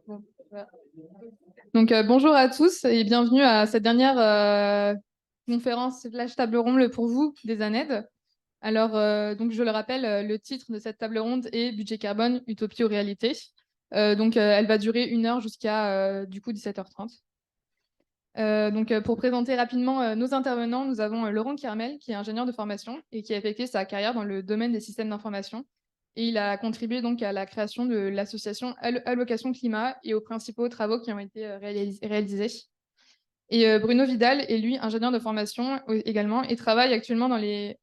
Bon, voilà. Donc, bonjour à tous et bienvenue à cette dernière conférence slash table ronde pour vous des ANED. Alors, donc, je le rappelle, le titre de cette table ronde est Budget carbone, utopie ou réalité. Elle va durer 1 heure jusqu'à du coup 17h30. Pour présenter rapidement nos intervenants, nous avons Laurent Kermel, qui est ingénieur de formation et qui a effectué sa carrière dans le domaine des systèmes d'information. Et il a contribué donc à la création de l'association Allocation Climat et aux principaux travaux qui ont été réalisés. Et Bruno Vidal est lui ingénieur de formation également et travaille actuellement dans les...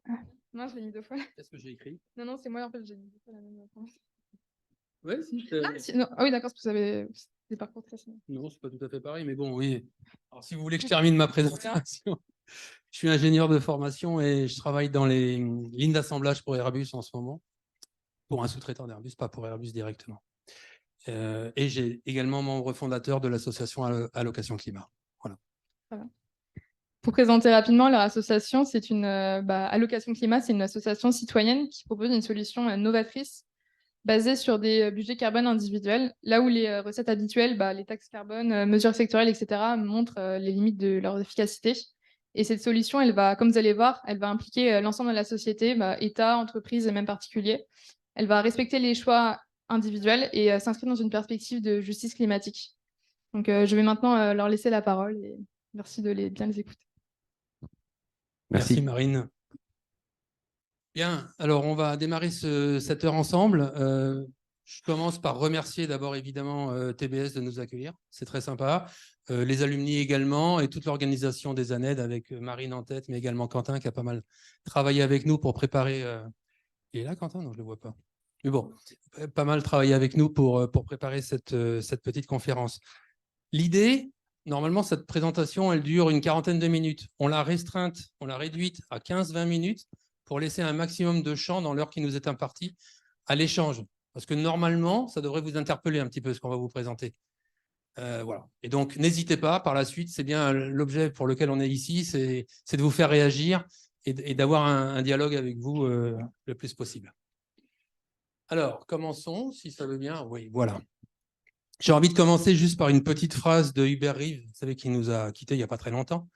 Ah, non, je l'ai mis 2 fois. Qu'est-ce que j'ai écrit? Non, c'est moi en fait, j'ai mis 2 fois la même information. Ouais, si. Non. Ah oui, d'accord, parce que vous avez des parcours très similaires. Non, c'est pas tout à fait pareil, mais bon, oui. Alors, si vous voulez que je termine ma présentation, je suis ingénieur de formation et je travaille dans les lignes d'assemblage pour Airbus en ce moment, pour un sous-traitant d'Airbus, pas pour Airbus directement. Et j'ai également membre fondateur de l'association Allocation Climat. Voilà. Pour présenter rapidement leur association, c'est une Allocation Climat, c'est une association citoyenne qui propose une solution novatrice basée sur des budgets carbone individuels, là où les recettes habituelles, les taxes carbone, mesures sectorielles, etc., montrent les limites de leur efficacité. Et cette solution, elle va, comme vous allez voir, elle va impliquer l'ensemble de la société, État, entreprises et même particuliers. Elle va respecter les choix individuels et s'inscrire dans une perspective de justice climatique. Donc, je vais maintenant leur laisser la parole et merci de bien les écouter. Merci Marine. Bien, alors on va démarrer cette heure ensemble. Je commence par remercier d'abord évidemment TBS de nous accueillir, c'est très sympa. Les alumni également et toute l'organisation des ANED avec Marine en tête, mais également Quentin qui a pas mal travaillé avec nous pour préparer... Il est là Quentin? Non, je ne le vois pas. Mais bon, pas mal travaillé avec nous pour préparer cette petite conférence. L'idée, normalement, cette présentation, elle dure une quarantaine de minutes. On l'a restreinte, on l'a réduite à 15-20 minutes pour laisser un maximum de champ dans l'heure qui nous est impartie à l'échange. Parce que normalement, ça devrait vous interpeller un petit peu ce qu'on va vous présenter. Voilà. Et donc, n'hésitez pas, par la suite, c'est bien l'objet pour lequel on est ici, c'est de vous faire réagir et d'avoir un dialogue avec vous le plus possible. Alors, commençons, si ça veut bien. Oui, voilà. J'ai envie de commencer juste par une petite phrase de Hubert Reeves, vous savez, qui nous a quittés il n'y a pas très longtemps,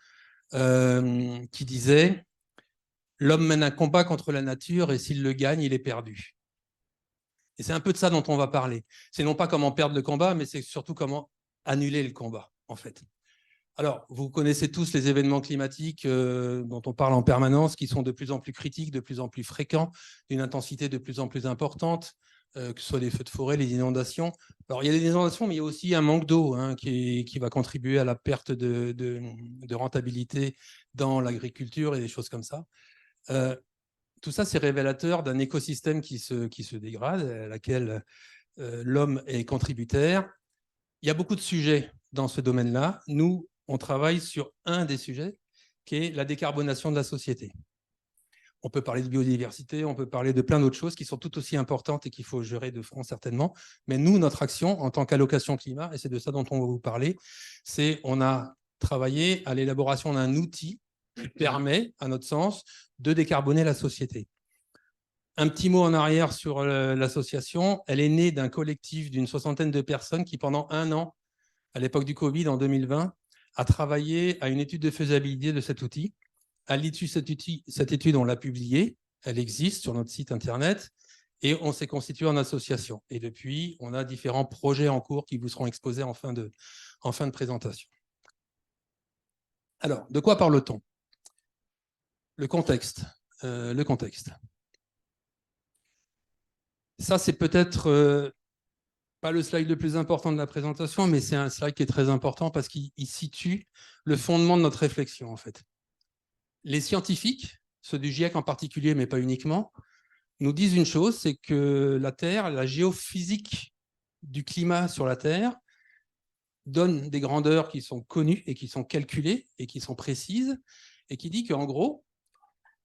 qui disait « L'homme mène un combat contre la nature et s'il le gagne, il est perdu. » Et c'est un peu de ça dont on va parler. C'est non pas comment perdre le combat, mais c'est surtout comment annuler le combat, en fait. Alors, vous connaissez tous les événements climatiques dont on parle en permanence, qui sont de plus en plus critiques, de plus en plus fréquents, d'une intensité de plus en plus importante, que ce soit les feux de forêt, les inondations. Alors, il y a des inondations, mais il y a aussi un manque d'eau qui va contribuer à la perte de rentabilité dans l'agriculture et des choses comme ça. Tout ça, c'est révélateur d'un écosystème qui se dégrade, à laquelle l'homme est contributeur. Il y a beaucoup de sujets dans ce domaine-là. Nous, on travaille sur un des sujets, qui est la décarbonation de la société. On peut parler de biodiversité, on peut parler de plein d'autres choses qui sont tout aussi importantes et qu'il faut gérer de front certainement. Mais nous, notre action en tant qu'allocation climat, et c'est de ça dont on va vous parler, c'est on a travaillé à l'élaboration d'un outil qui permet, à notre sens, de décarboner la société. Un petit mot en arrière sur l'association. Elle est née d'un collectif d'une 60aine de personnes qui, pendant 1 an, à l'époque du Covid, en 2020, a travaillé à une étude de faisabilité de cet outil. À l'issue de cette étude, on l'a publiée. Elle existe sur notre site internet et on s'est constitué en association. Et depuis, on a différents projets en cours qui vous seront exposés en fin de présentation. Alors, de quoi parle-t-on? Le contexte. Ça, c'est peut-être pas le slide le plus important de la présentation, mais c'est un slide qui est très important parce qu'il situe le fondement de notre réflexion, en fait. Les scientifiques, ceux du GIEC en particulier, mais pas uniquement, nous disent une chose, c'est que la Terre, la géophysique du climat sur la Terre, donne des grandeurs qui sont connues et qui sont calculées et qui sont précises, et qui dit qu'en gros,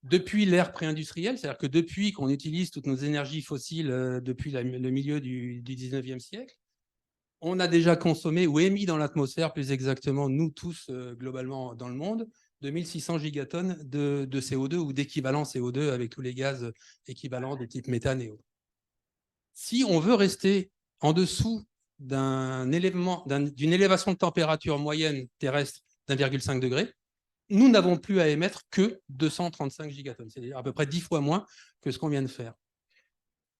depuis l'ère pré-industrielle, c'est-à-dire que depuis qu'on utilise toutes nos énergies fossiles depuis le milieu du 19e siècle, on a déjà consommé ou émis dans l'atmosphère, plus exactement, nous tous, globalement dans le monde, 2600 gigatonnes de CO2 ou d'équivalent CO2 avec tous les gaz équivalents de type méthane et autres. Si on veut rester en dessous d'une élévation de température moyenne terrestre d'1,5 degré, nous n'avons plus à émettre que 235 gigatonnes, c'est-à-dire à peu près 10 fois moins que ce qu'on vient de faire.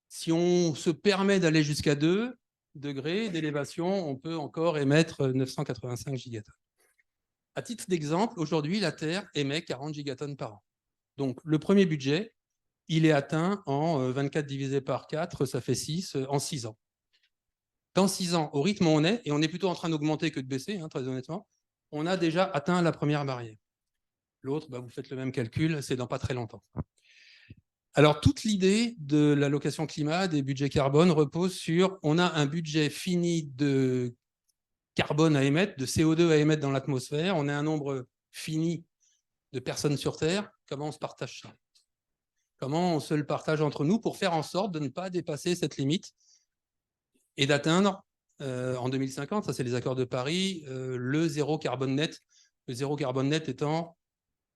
Si on se permet d'aller jusqu'à 2 degrés d'élévation, on peut encore émettre 985 gigatonnes. À titre d'exemple, aujourd'hui, la Terre émet 40 gigatonnes par an. Donc, le premier budget, il est atteint en 24 divisé par 4, ça fait 6, en 6 ans. Dans 6 ans, au rythme où on est, et on est plutôt en train d'augmenter que de baisser, hein, très honnêtement, on a déjà atteint la première barrière. L'autre, vous faites le même calcul, c'est dans pas très longtemps. Alors, toute l'idée de l'allocation climat, des budgets carbone, repose sur, on a un budget fini de carbone à émettre, de CO2 à émettre dans l'atmosphère, on a un nombre fini de personnes sur Terre, comment on se partage ça? Comment on se le partage entre nous pour faire en sorte de ne pas dépasser cette limite et d'atteindre en 2050, ça c'est les accords de Paris, le zéro carbone net. Le zéro carbone net étant,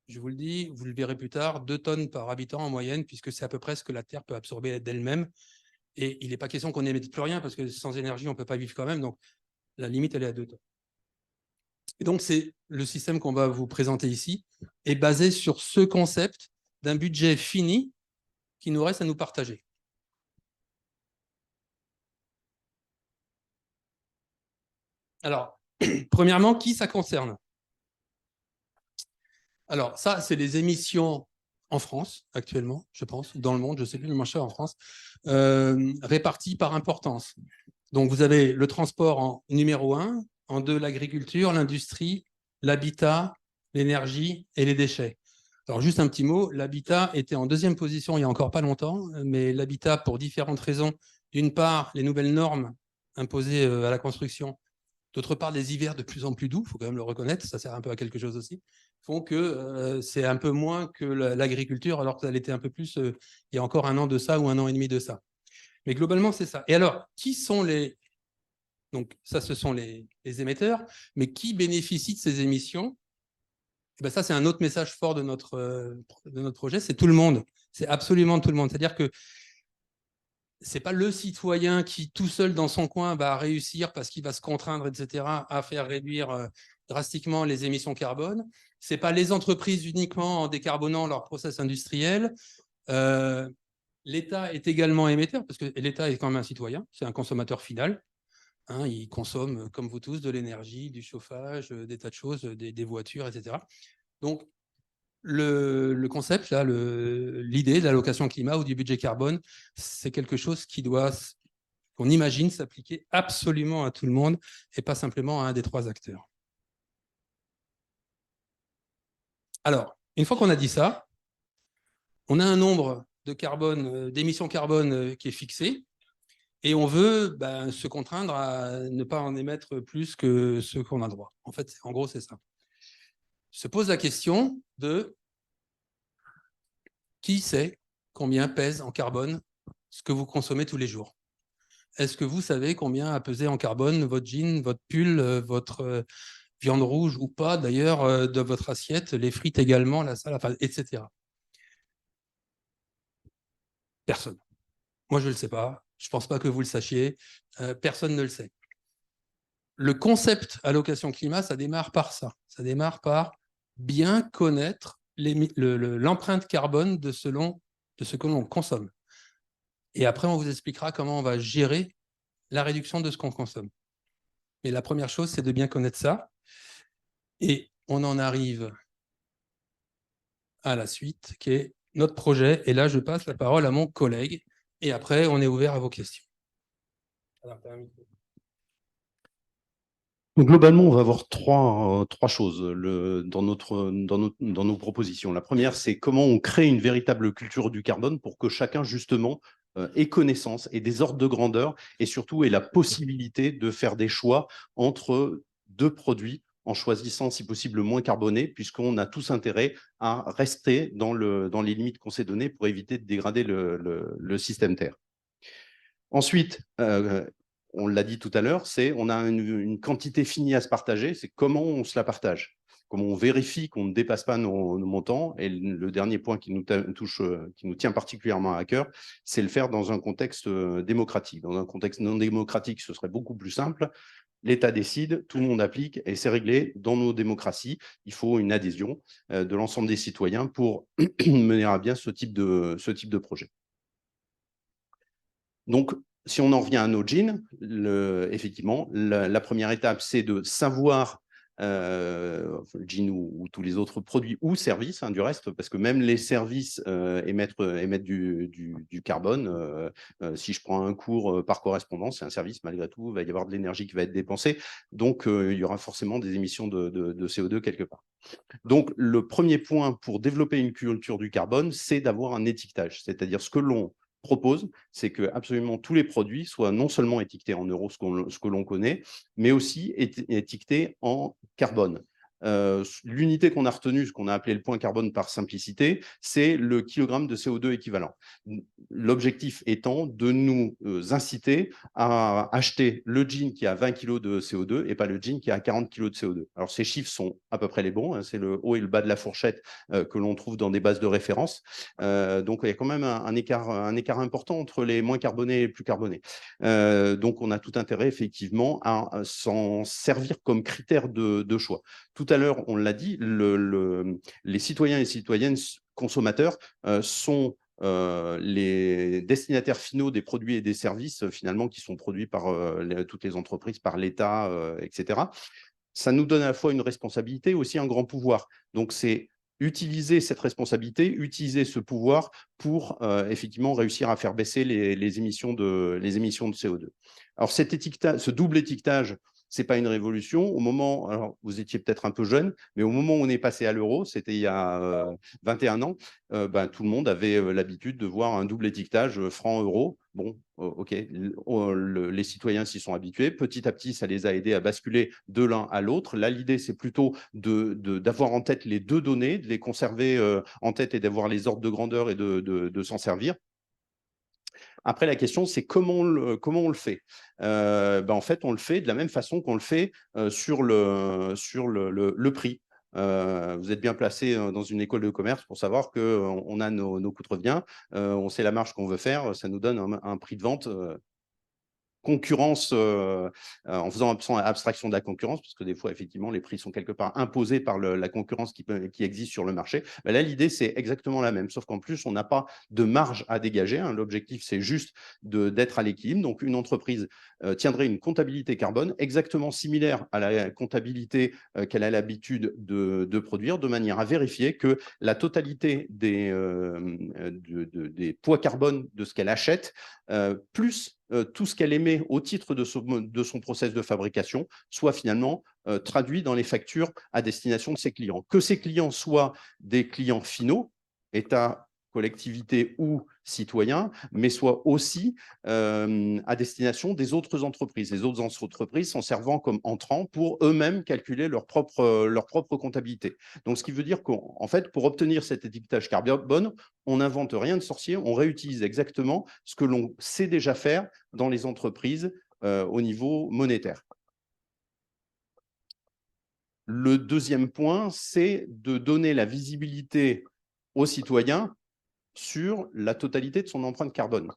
je vous le dis, vous le verrez plus tard, 2 tonnes par habitant en moyenne, puisque c'est à peu près ce que la Terre peut absorber d'elle-même. Et il n'est pas question qu'on n'émette plus rien, parce que sans énergie, on ne peut pas vivre quand même. Donc la limite, elle est à 2 tonnes. Et donc, c'est le système qu'on va vous présenter ici, est basé sur ce concept d'un budget fini qui nous reste à nous partager. Alors, premièrement, qui ça concerne? Alors, ça, c'est les émissions en France, actuellement, je pense, dans le monde, je ne sais plus le marché en France, réparties par importance. Donc, vous avez le transport en numéro 1, en 2, l'agriculture, l'industrie, l'habitat, l'énergie et les déchets. Alors, juste un petit mot, l'habitat était en 2e position il n'y a encore pas longtemps, mais l'habitat, pour différentes raisons, d'une part, les nouvelles normes imposées à la construction, d'autre part, des hivers de plus en plus doux, il faut quand même le reconnaître, ça sert un peu à quelque chose aussi, font que c'est un peu moins que l'agriculture, alors qu'elle était un peu plus il y a encore 1 an de ça ou 1 an et demi de ça. Mais globalement, c'est ça. Et alors, qui sont les... Donc, ça, ce sont les émetteurs, mais qui bénéficient de ces émissions? Et bien, ça, c'est un autre message fort de notre projet, c'est tout le monde. C'est absolument tout le monde. C'est-à-dire que ce n'est pas le citoyen qui, tout seul dans son coin, va réussir parce qu'il va se contraindre, etc., à faire réduire drastiquement les émissions carbone. Ce n'est pas les entreprises uniquement en décarbonant leur process industriel. L'État est également émetteur, parce que l'État est quand même un citoyen, c'est un consommateur final. Hein, il consomme, comme vous tous, de l'énergie, du chauffage, des tas de choses, des voitures, etc. Donc, le concept, là, l'idée de l'allocation climat ou du budget carbone, c'est quelque chose qu'on imagine s'appliquer absolument à tout le monde et pas simplement à un des 3 acteurs. Alors, une fois qu'on a dit ça, on a un nombre de carbone, d'émissions carbone qui est fixé et on veut se contraindre à ne pas en émettre plus que ce qu'on a droit. En fait, en gros, c'est ça. Se pose la question de qui sait combien pèse en carbone ce que vous consommez tous les jours? Est-ce que vous savez combien a pesé en carbone votre jean, votre pull, votre viande rouge ou pas d'ailleurs de votre assiette, les frites également, la salade, etc. Personne. Moi, je ne le sais pas. Je ne pense pas que vous le sachiez. Personne ne le sait. Le concept allocation climat, ça démarre par ça. Ça démarre par bien connaître l'empreinte carbone de ce que l'on consomme. Et après, on vous expliquera comment on va gérer la réduction de ce qu'on consomme. Mais la première chose, c'est de bien connaître ça. Et on en arrive à la suite, qui est notre projet. Et là, je passe la parole à mon collègue. Et après, on est ouvert à vos questions. Donc, globalement, on va avoir trois choses dans nos propositions. La première, c'est comment on crée une véritable culture du carbone pour que chacun, justement, ait connaissance et des ordres de grandeur et surtout ait la possibilité de faire des choix entre 2 produits en choisissant, si possible, moins carboné, puisqu'on a tous intérêt à rester dans les limites qu'on s'est données pour éviter de dégrader le système Terre. Ensuite, on l'a dit tout à l'heure, on a une quantité finie à se partager, c'est comment on se la partage. comment on vérifie qu'on ne dépasse pas nos montants. Et le dernier point qui nous touche, qui nous tient particulièrement à cœur, c'est le faire dans un contexte démocratique. Dans un contexte non démocratique, ce serait beaucoup plus simple. L'État décide, tout le monde applique et c'est réglé. Dans nos démocraties, il faut une adhésion de l'ensemble des citoyens pour mener à bien ce type de projet. Donc, si on en revient à nos jeans, effectivement, la première étape, c'est de savoir jeans ou tous les autres produits ou services, du reste, parce que même les services émettent du carbone. Si je prends un cours par correspondance, c'est un service, malgré tout, il va y avoir de l'énergie qui va être dépensée. Donc, il y aura forcément des émissions de CO2 quelque part. Donc, le premier point pour développer une culture du carbone, c'est d'avoir un étiquetage, c'est-à-dire ce que l'on propose, c'est que absolument tous les produits soient non seulement étiquetés en euros, ce que l'on connaît, mais aussi étiquetés en carbone. L'unité qu'on a retenue, ce qu'on a appelé le point carbone par simplicité, c'est le kilogramme de CO2 équivalent. L'objectif étant de nous inciter à acheter le jean qui a 20 kg de CO2 et pas le jean qui a 40 kg de CO2. Alors, ces chiffres sont à peu près les bons, hein, c'est le haut et le bas de la fourchette que l'on trouve dans des bases de référence. Donc, il y a quand même un écart important entre les moins carbonés et les plus carbonés. Donc, on a tout intérêt, effectivement, à s'en servir comme critère de choix. Tout à l'heure, on l'a dit, les citoyens et citoyennes consommateurs sont les destinataires finaux des produits et des services, finalement, qui sont produits par toutes les entreprises, par l'État, etc. Ça nous donne à la fois une responsabilité, aussi un grand pouvoir. Donc, c'est utiliser cette responsabilité, utiliser ce pouvoir pour effectivement réussir à faire baisser les émissions de CO2. Alors, ce double étiquetage, ce n'est pas une révolution. Au moment, alors vous étiez peut-être un peu jeune, mais au moment où on est passé à l'euro, c'était il y a 21 ans, tout le monde avait l'habitude de voir un double étiquetage franc-euro. Bon, OK, les citoyens s'y sont habitués. Petit à petit, ça les a aidés à basculer de l'un à l'autre. Là, l'idée, c'est plutôt d'avoir en tête les deux données, de les conserver en tête et d'avoir les ordres de grandeur et de s'en servir. Après, la question, c'est comment on le fait. En fait, on le fait de la même façon qu'on le fait sur le prix. Vous êtes bien placé dans une école de commerce pour savoir qu'on a nos coûts de revient, on sait la marge qu'on veut faire, ça nous donne un prix de vente concurrence, en faisant abstraction de la concurrence, parce que des fois, effectivement, les prix sont quelque part imposés par la concurrence qui existe sur le marché. Ben là, l'idée, c'est exactement la même, sauf qu'en plus, on n'a pas de marge à dégager. Hein. L'objectif, c'est juste d'être à l'équilibre. Donc, une entreprise tiendrait une comptabilité carbone exactement similaire à la comptabilité qu'elle a l'habitude de produire, de manière à vérifier que la totalité des poids carbone de ce qu'elle achète, plus tout ce qu'elle émet au titre de son process de fabrication soit finalement traduit dans les factures à destination de ses clients. Que ces clients soient des clients finaux, État, collectivité ou citoyens, mais soit aussi à destination des autres entreprises. Les autres entreprises s'en servant comme entrants pour eux-mêmes calculer leur propre comptabilité. Donc, ce qui veut dire qu'en fait, pour obtenir cet étiquetage carbone, on n'invente rien de sorcier, on réutilise exactement ce que l'on sait déjà faire dans les entreprises au niveau monétaire. Le deuxième point, c'est de donner la visibilité aux citoyens sur la totalité de son empreinte carbone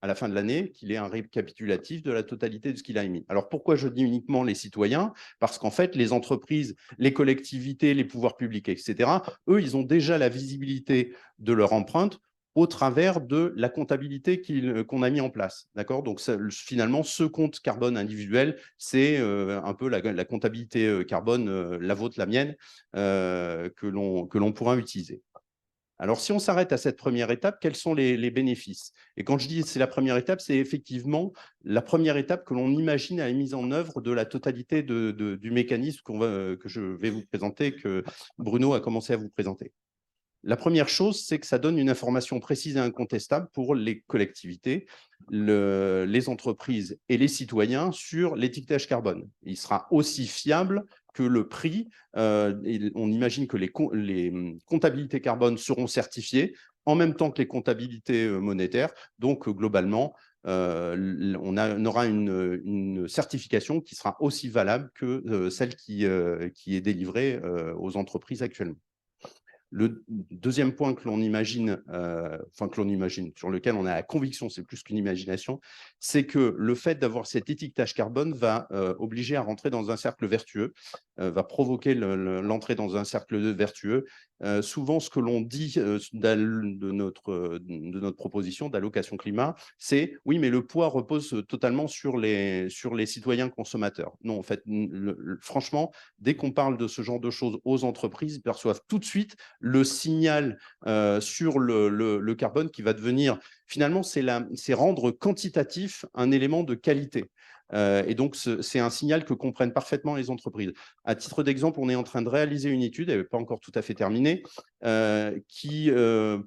à la fin de l'année, qu'il ait un récapitulatif de la totalité de ce qu'il a émis. Alors, pourquoi je dis uniquement les citoyens? Parce qu'en fait, les entreprises, les collectivités, les pouvoirs publics, etc., eux, ils ont déjà la visibilité de leur empreinte au travers de la comptabilité qu'on a mis en place. D'accord? Donc, finalement, ce compte carbone individuel, c'est un peu la comptabilité carbone, la vôtre, la mienne, que l'on pourra utiliser. Alors, si on s'arrête à cette première étape, quels sont les bénéfices? Et quand je dis c'est la première étape, c'est effectivement la première étape que l'on imagine à la mise en œuvre de la totalité du mécanisme que je vais vous présenter, que Bruno a commencé à vous présenter. La première chose, c'est que ça donne une information précise et incontestable pour les collectivités, les entreprises et les citoyens sur l'étiquetage carbone. Il sera aussi fiable que le prix. On imagine que les comptabilités carbone seront certifiées en même temps que les comptabilités monétaires. Donc, globalement, on aura une certification qui sera aussi valable que celle qui est délivrée aux entreprises actuellement. Le deuxième point que l'on imagine, sur lequel on a la conviction, c'est plus qu'une imagination, c'est que le fait d'avoir cet étiquetage carbone va obliger à rentrer dans un cercle vertueux, va provoquer l'entrée dans un cercle vertueux. Souvent, ce que l'on dit de notre proposition d'allocation climat, c'est oui, mais le poids repose totalement sur les citoyens consommateurs. Non, en fait, franchement, dès qu'on parle de ce genre de choses aux entreprises, ils perçoivent tout de suite le signal sur le carbone qui va devenir, finalement, c'est rendre quantitatif un élément de qualité. Et donc, c'est un signal que comprennent parfaitement les entreprises. À titre d'exemple, on est en train de réaliser une étude, elle n'est pas encore tout à fait terminée, qui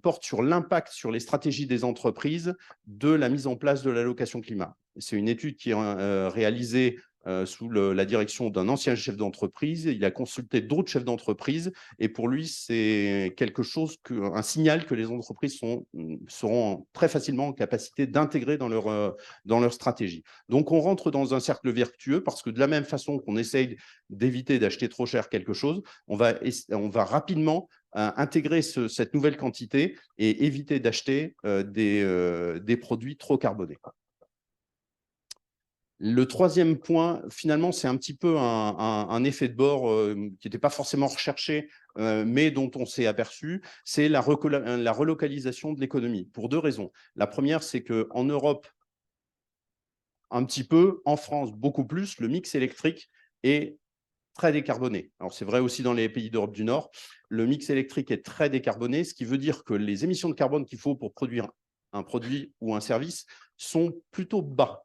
porte sur l'impact sur les stratégies des entreprises de la mise en place de l'allocation climat. C'est une étude qui est réalisée sous la direction d'un ancien chef d'entreprise. Il a consulté d'autres chefs d'entreprise et pour lui, c'est quelque chose, un signal que les entreprises seront très facilement en capacité d'intégrer dans leur stratégie. Donc, on rentre dans un cercle vertueux parce que de la même façon qu'on essaye d'éviter d'acheter trop cher quelque chose, on va rapidement intégrer cette nouvelle quantité et éviter d'acheter des produits trop carbonés. Le troisième point, finalement, c'est un petit peu un effet de bord qui n'était pas forcément recherché, mais dont on s'est aperçu, c'est la relocalisation de l'économie, pour deux raisons. La première, c'est qu'en Europe, un petit peu, en France, beaucoup plus, le mix électrique est très décarboné. Alors, c'est vrai aussi dans les pays d'Europe du Nord. Le mix électrique est très décarboné, ce qui veut dire que les émissions de carbone qu'il faut pour produire un produit ou un service sont plutôt bas.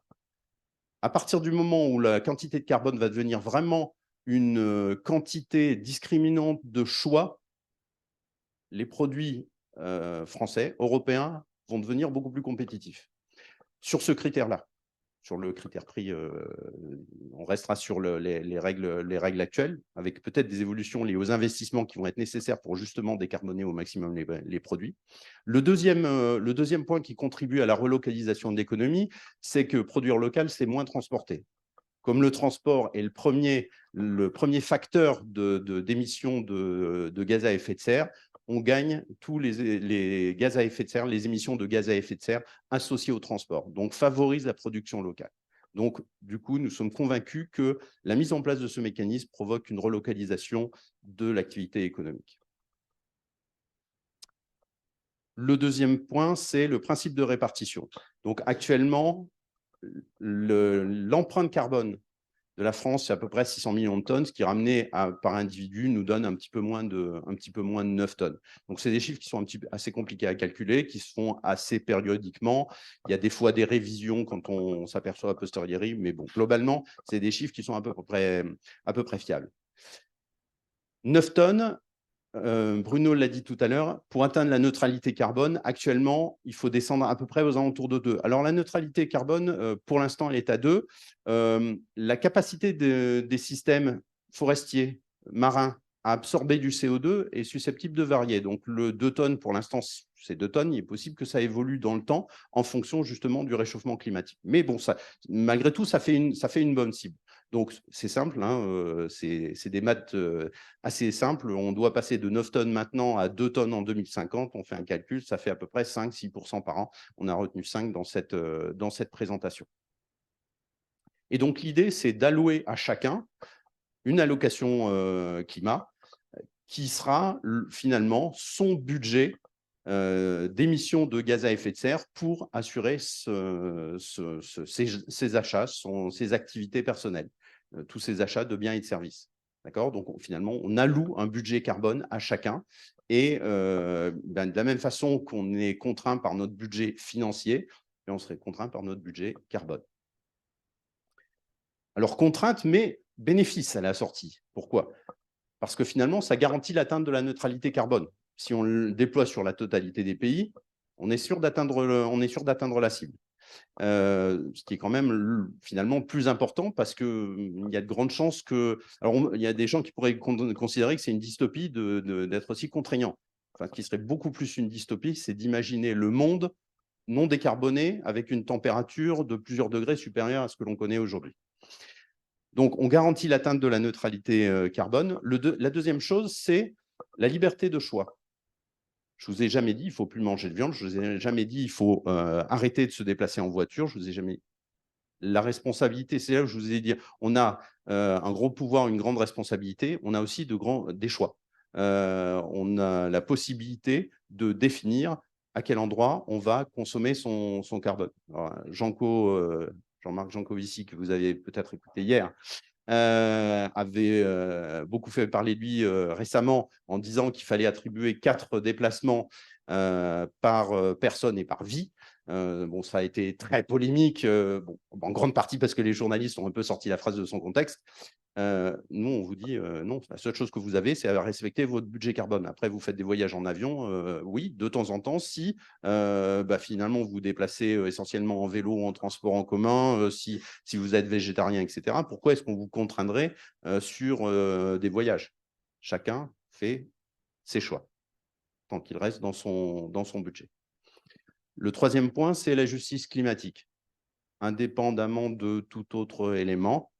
À partir du moment où la quantité de carbone va devenir vraiment une quantité discriminante de choix, les produits français, européens, vont devenir beaucoup plus compétitifs. Sur ce critère-là, sur le critère prix, on restera sur les règles actuelles, avec peut-être des évolutions liées aux investissements qui vont être nécessaires pour justement décarboner au maximum les produits. Le deuxième point qui contribue à la relocalisation de l'économie, c'est que produire local, c'est moins transporter. Comme le transport est le premier facteur d'émissions de gaz à effet de serre, on gagne tous les gaz à effet de serre, les émissions de gaz à effet de serre associées au transport, donc favorise la production locale. Donc, du coup, nous sommes convaincus que la mise en place de ce mécanisme provoque une relocalisation de l'activité économique. Le deuxième point, c'est le principe de répartition. Donc, actuellement, l'empreinte carbone de la France, c'est à peu près 600 millions de tonnes, ce qui ramené par individu nous donne un petit peu moins de 9 tonnes. Donc, c'est des chiffres qui sont assez compliqués à calculer, qui se font assez périodiquement. Il y a des fois des révisions quand on s'aperçoit a posteriori, mais bon, globalement, c'est des chiffres qui sont à peu près fiables. 9 tonnes, Bruno l'a dit tout à l'heure, pour atteindre la neutralité carbone, actuellement, il faut descendre à peu près aux alentours de 2. Alors, la neutralité carbone, pour l'instant, elle est à 2. La capacité des systèmes forestiers, marins, à absorber du CO2 est susceptible de varier. Donc, le 2 tonnes, pour l'instant, c'est 2 tonnes. Il est possible que ça évolue dans le temps en fonction justement du réchauffement climatique. Mais bon, malgré tout, ça fait une bonne cible. Donc, c'est simple, hein, c'est des maths assez simples. On doit passer de 9 tonnes maintenant à 2 tonnes en 2050. On fait un calcul, ça fait à peu près 5-6% par an. On a retenu 5 dans cette présentation. Et donc, l'idée, c'est d'allouer à chacun une allocation climat qui sera finalement son budget d'émissions de gaz à effet de serre pour assurer ses achats, ses activités personnelles, tous ses achats de biens et de services. D'accord ? Donc, finalement, on alloue un budget carbone à chacun. Et de la même façon qu'on est contraint par notre budget financier, on serait contraint par notre budget carbone. Alors, contrainte, mais bénéfice à la sortie. Pourquoi ? Parce que finalement, ça garantit l'atteinte de la neutralité carbone. Si on le déploie sur la totalité des pays, on est sûr d'atteindre la cible. Ce qui est quand même finalement plus important parce qu'il y a de grandes chances que… Alors, il y a des gens qui pourraient considérer que c'est une dystopie d'être aussi contraignant. Enfin, ce qui serait beaucoup plus une dystopie, c'est d'imaginer le monde non décarbonés avec une température de plusieurs degrés supérieure à ce que l'on connaît aujourd'hui. Donc, on garantit l'atteinte de la neutralité carbone. La deuxième chose, c'est la liberté de choix. Je ne vous ai jamais dit, il ne faut plus manger de viande. Je ne vous ai jamais dit, il faut arrêter de se déplacer en voiture. Je ne vous ai jamais dit. La responsabilité, c'est là où je vous ai dit, on a un gros pouvoir, une grande responsabilité. On a aussi des choix. On a la possibilité de définir à quel endroit on va consommer son carbone. Jean-Marc Jancovici, que vous avez peut-être écouté hier, avait beaucoup fait parler de lui récemment en disant qu'il fallait attribuer 4 déplacements par personne et par vie. Bon, ça a été très polémique, en grande partie parce que les journalistes ont un peu sorti la phrase de son contexte. Nous, on vous dit non, la seule chose que vous avez, c'est à respecter votre budget carbone. Après, vous faites des voyages en avion, oui, de temps en temps, si finalement vous vous déplacez essentiellement en vélo ou en transport en commun, si vous êtes végétarien, etc. Pourquoi est-ce qu'on vous contraindrait sur des voyages? Chacun fait ses choix, tant qu'il reste dans son budget. Le troisième point, c'est la justice climatique. Indépendamment de tout autre élément,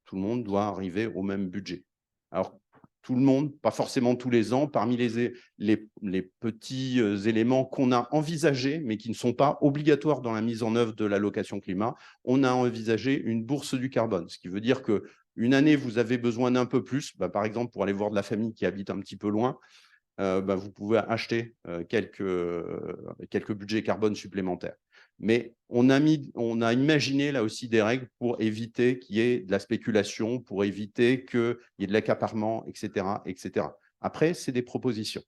tout le monde doit arriver au même budget. Alors, tout le monde, pas forcément tous les ans, parmi les petits éléments qu'on a envisagés, mais qui ne sont pas obligatoires dans la mise en œuvre de l'allocation climat, on a envisagé une bourse du carbone, ce qui veut dire qu'une année, vous avez besoin d'un peu plus, par exemple, pour aller voir de la famille qui habite un petit peu loin, vous pouvez acheter quelques budgets carbone supplémentaires. Mais on a imaginé là aussi des règles pour éviter qu'il y ait de la spéculation, pour éviter qu'il y ait de l'accaparement, etc., etc. Après, c'est des propositions.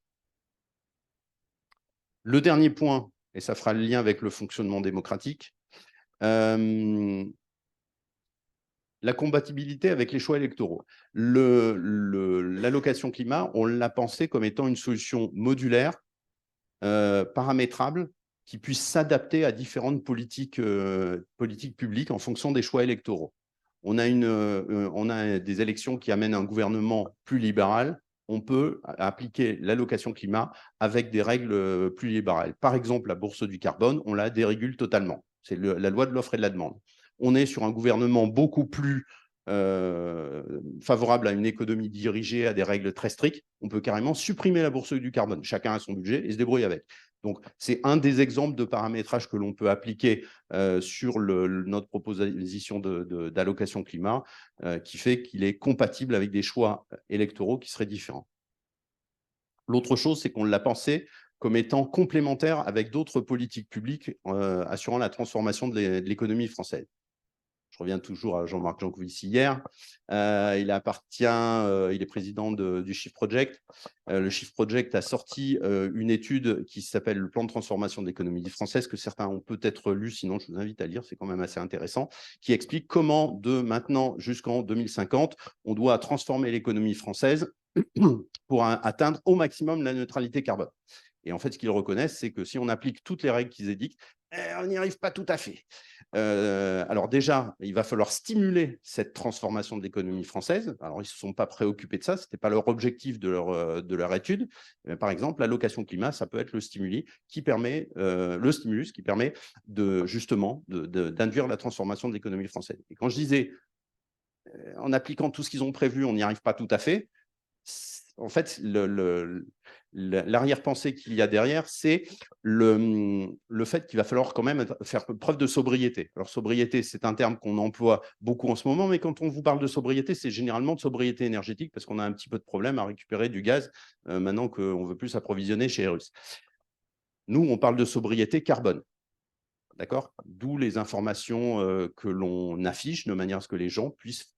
Le dernier point, et ça fera le lien avec le fonctionnement démocratique, la compatibilité avec les choix électoraux. L'allocation climat, on l'a pensé comme étant une solution modulaire, paramétrable, qui puisse s'adapter à différentes politiques publiques en fonction des choix électoraux. On a des élections qui amènent un gouvernement plus libéral. On peut appliquer l'allocation climat avec des règles plus libérales. Par exemple, la bourse du carbone, on la dérégule totalement. C'est la loi de l'offre et de la demande. On est sur un gouvernement beaucoup plus favorable à une économie dirigée à des règles très strictes. On peut carrément supprimer la bourse du carbone. Chacun a son budget et se débrouille avec. Donc, c'est un des exemples de paramétrage que l'on peut appliquer sur notre proposition d'allocation climat qui fait qu'il est compatible avec des choix électoraux qui seraient différents. L'autre chose, c'est qu'on l'a pensé comme étant complémentaire avec d'autres politiques publiques assurant la transformation de l'économie française. Je reviens toujours à Jean-Marc Jancovici hier. Il est président du Shift Project. Le Shift Project a sorti une étude qui s'appelle le plan de transformation de l'économie française, que certains ont peut-être lu, sinon je vous invite à lire, c'est quand même assez intéressant, qui explique comment de maintenant jusqu'en 2050, on doit transformer l'économie française pour atteindre au maximum la neutralité carbone. Et en fait, ce qu'ils reconnaissent, c'est que si on applique toutes les règles qu'ils édictent, on n'y arrive pas tout à fait. Alors déjà, il va falloir stimuler cette transformation de l'économie française. Alors, ils ne se sont pas préoccupés de ça, ce n'était pas leur objectif de leur étude. Mais par exemple, l'allocation climat, ça peut être le stimulus qui permet justement d'induire la transformation de l'économie française. Et quand je disais, en appliquant tout ce qu'ils ont prévu, on n'y arrive pas tout à fait, en fait, l'arrière-pensée qu'il y a derrière, c'est le fait qu'il va falloir quand même faire preuve de sobriété. Alors, sobriété, c'est un terme qu'on emploie beaucoup en ce moment, mais quand on vous parle de sobriété, c'est généralement de sobriété énergétique parce qu'on a un petit peu de problème à récupérer du gaz maintenant qu'on ne veut plus s'approvisionner chez les Russes. Nous, on parle de sobriété carbone. D'accord ? D'où les informations que l'on affiche de manière à ce que les gens puissent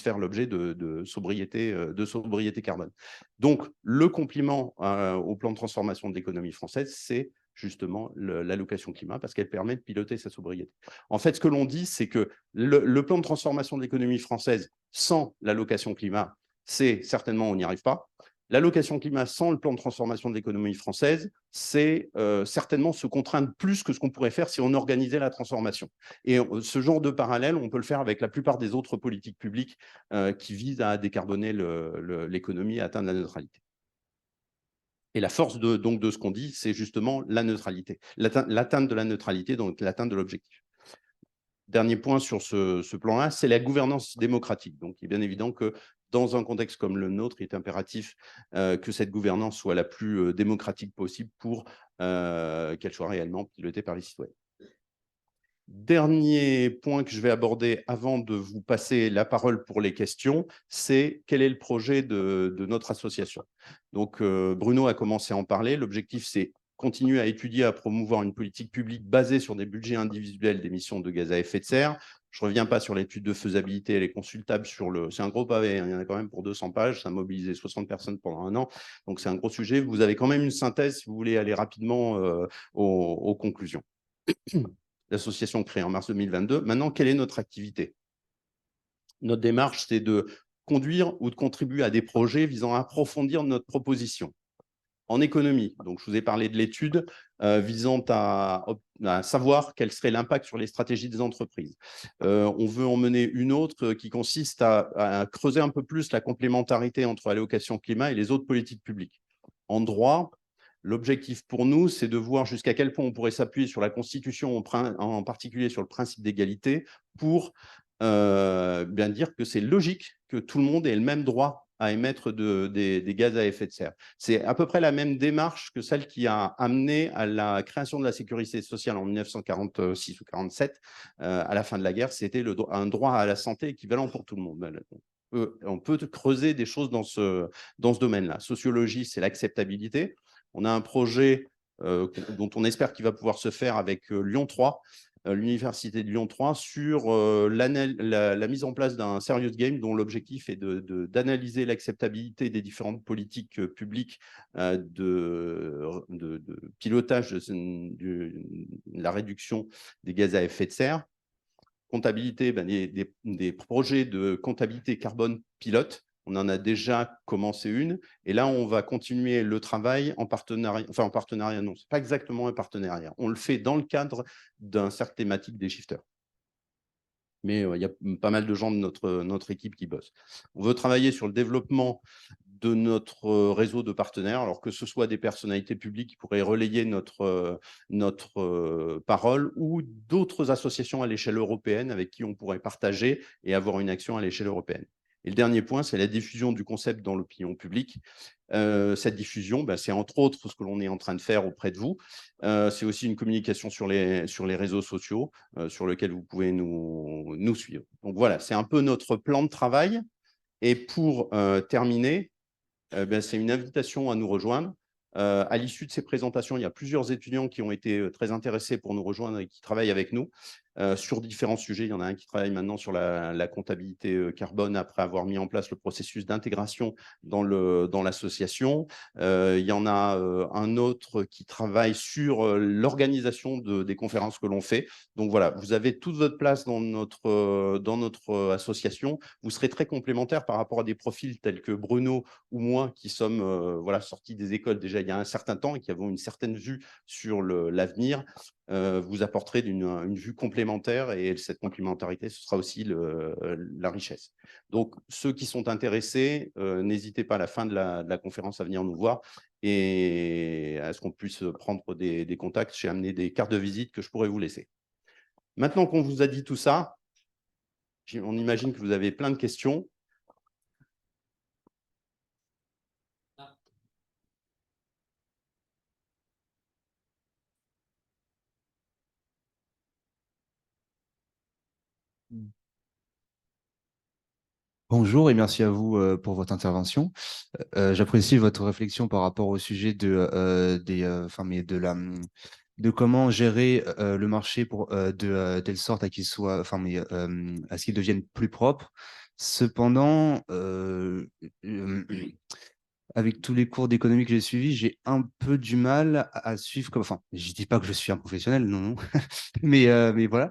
faire l'objet de sobriété carbone. Donc, le complément au plan de transformation de l'économie française, c'est justement l'allocation climat parce qu'elle permet de piloter sa sobriété. En fait, ce que l'on dit, c'est que le plan de transformation de l'économie française sans l'allocation climat, c'est certainement on n'y arrive pas. L'allocation climat sans le plan de transformation de l'économie française, c'est certainement se contraindre plus que ce qu'on pourrait faire si on organisait la transformation. Et ce genre de parallèle, on peut le faire avec la plupart des autres politiques publiques qui visent à décarboner l'économie et à atteindre la neutralité. Et la force donc de ce qu'on dit, c'est justement la neutralité, l'atteinte de la neutralité, donc l'atteinte de l'objectif. Dernier point sur ce plan-là, c'est la gouvernance démocratique. Donc, il est bien évident que dans un contexte comme le nôtre, il est impératif que cette gouvernance soit la plus démocratique possible pour qu'elle soit réellement pilotée par les citoyens. Dernier point que je vais aborder avant de vous passer la parole pour les questions, c'est quel est le projet de notre association. Donc, Bruno a commencé à en parler. L'objectif, c'est continuer à étudier, à promouvoir une politique publique basée sur des budgets individuels d'émissions de gaz à effet de serre. Je ne reviens pas sur l'étude de faisabilité, elle est consultable sur le… C'est un gros pavé, hein, il y en a quand même pour 200 pages, ça a mobilisé 60 personnes pendant un an, donc c'est un gros sujet. Vous avez quand même une synthèse si vous voulez aller rapidement aux conclusions. L'association créée en mars 2022. Maintenant, quelle est notre activité? Notre démarche, c'est de conduire ou de contribuer à des projets visant à approfondir notre proposition. En économie, donc je vous ai parlé de l'étude visant à savoir quel serait l'impact sur les stratégies des entreprises. On veut en mener une autre qui consiste à creuser un peu plus la complémentarité entre allocation climat et les autres politiques publiques. En droit, l'objectif pour nous, c'est de voir jusqu'à quel point on pourrait s'appuyer sur la Constitution, en particulier sur le principe d'égalité, pour bien dire que c'est logique que tout le monde ait le même droit à émettre des gaz à effet de serre. C'est à peu près la même démarche que celle qui a amené à la création de la sécurité sociale en 1946 ou 47, à la fin de la guerre. C'était un droit à la santé équivalent pour tout le monde. On peut creuser des choses dans ce domaine-là. Sociologie, c'est l'acceptabilité. On a un projet dont on espère qu'il va pouvoir se faire avec Lyon 3, l'université de Lyon 3, sur la mise en place d'un serious game dont l'objectif est d'analyser l'acceptabilité des différentes politiques publiques de pilotage de la réduction des gaz à effet de serre. Comptabilité, des projets de comptabilité carbone pilote. On en a déjà commencé une. Et là, on va continuer le travail en partenariat. Enfin, en partenariat, non, ce n'est pas exactement un partenariat. On le fait dans le cadre d'un cercle thématique des shifters. Mais il y a pas mal de gens de notre équipe qui bossent. On veut travailler sur le développement de notre réseau de partenaires, alors que ce soit des personnalités publiques qui pourraient relayer notre parole ou d'autres associations à l'échelle européenne avec qui on pourrait partager et avoir une action à l'échelle européenne. Et le dernier point, c'est la diffusion du concept dans l'opinion publique. Cette diffusion, c'est entre autres ce que l'on est en train de faire auprès de vous. C'est aussi une communication sur les réseaux sociaux sur lesquels vous pouvez nous suivre. Donc voilà, c'est un peu notre plan de travail. Et pour terminer, c'est une invitation à nous rejoindre. À l'issue de ces présentations, il y a plusieurs étudiants qui ont été très intéressés pour nous rejoindre et qui travaillent avec nous sur différents sujets. Il y en a un qui travaille maintenant sur la comptabilité carbone après avoir mis en place le processus d'intégration dans l'association. Il y en a un autre qui travaille sur l'organisation des conférences que l'on fait. Donc voilà, vous avez toute votre place dans notre association. Vous serez très complémentaires par rapport à des profils tels que Bruno ou moi qui sommes sortis des écoles déjà il y a un certain temps et qui avons une certaine vue sur l'avenir. Vous apporterez une vue complémentaire et cette complémentarité, ce sera aussi la richesse. Donc, ceux qui sont intéressés, n'hésitez pas à la fin de la conférence à venir nous voir et à ce qu'on puisse prendre des contacts. J'ai amené des cartes de visite que je pourrais vous laisser. Maintenant qu'on vous a dit tout ça, on imagine que vous avez plein de questions. Bonjour et merci à vous pour votre intervention. J'apprécie votre réflexion par rapport au sujet de comment gérer le marché de telle sorte à qu'il soit, à ce qu'il devienne plus propre. Cependant, avec tous les cours d'économie que j'ai suivis, j'ai un peu du mal à suivre. Enfin, je dis pas que je suis un professionnel, non, non. mais voilà.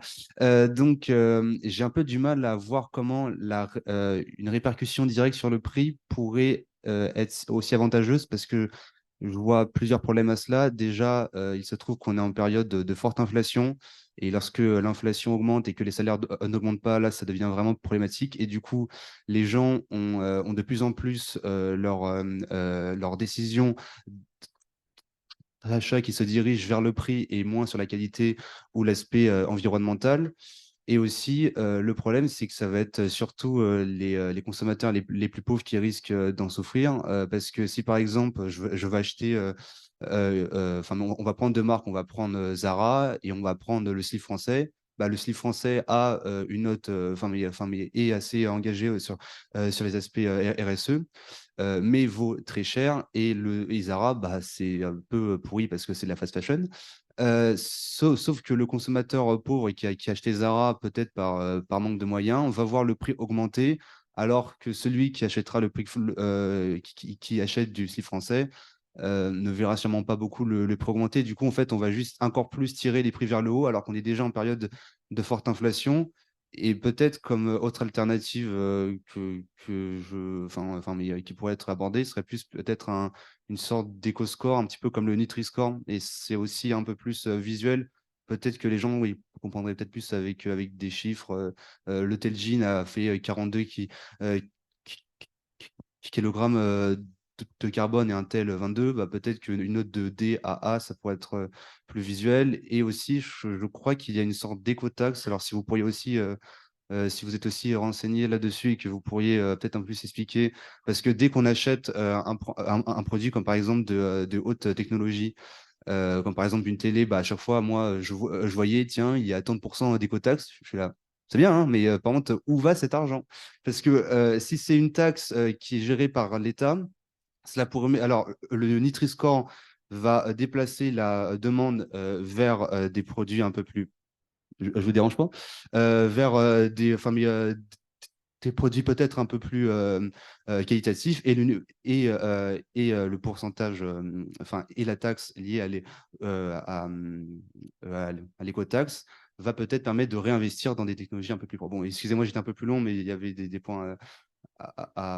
Donc, j'ai un peu du mal à voir comment une répercussion directe sur le prix pourrait être aussi avantageuse parce que je vois plusieurs problèmes à cela. Déjà, il se trouve qu'on est en période de forte inflation. Et lorsque l'inflation augmente et que les salaires n'augmentent pas, là, ça devient vraiment problématique. Et du coup, les gens ont de plus en plus leurs décisions d'achat qui se dirige vers le prix et moins sur la qualité ou l'aspect environnemental. Et aussi, le problème, c'est que ça va être surtout les consommateurs les plus pauvres qui risquent d'en souffrir. Parce que si, par exemple, je vais acheter, on va prendre deux marques, on va prendre Zara et on va prendre le slip français. Bah, le slip français a une note, mais est assez engagé sur les aspects RSE, mais vaut très cher. Et Zara, bah, c'est un peu pourri parce que c'est de la fast fashion. Sauf que le consommateur pauvre et qui a acheté Zara peut-être par manque de moyens, va voir le prix augmenter, alors que celui qui achètera qui achète du slip français ne verra sûrement pas beaucoup le prix augmenter. Du coup, en fait, on va juste encore plus tirer les prix vers le haut, alors qu'on est déjà en période de forte inflation. Et peut-être comme autre alternative qui pourrait être abordée, serait plus peut-être une sorte d'éco-score, un petit peu comme le Nutri-Score. Et c'est aussi un peu plus visuel. Peut-être que les gens, oui, comprendraient peut-être plus avec des chiffres. Le Telgin a fait 42 kilogrammes de carbone et un tel 22. Bah, peut-être qu'une note de D à A, ça pourrait être plus visuel. Et aussi, je crois qu'il y a une sorte d'éco-taxe. Alors, si vous pourriez aussi si vous êtes aussi renseigné là-dessus et que vous pourriez peut-être un peu plus expliquer, parce que dès qu'on achète un produit comme par exemple de haute technologie, comme par exemple une télé, bah, à chaque fois, moi, je voyais, tiens, il y a tant de pourcents d'éco-taxe. Je suis là. C'est bien, hein, mais par contre, où va cet argent? Parce que si c'est une taxe qui est gérée par l'État, cela pourrait. Alors, le Nutri-Score va déplacer la demande vers des produits un peu plus je vous dérange pas, vers des produits peut-être un peu plus qualitatifs et le pourcentage, et la taxe liée à l'écotaxe va peut-être permettre de réinvestir dans des technologies un peu plus propres. Bon, excusez-moi, j'étais un peu plus long, mais il y avait des points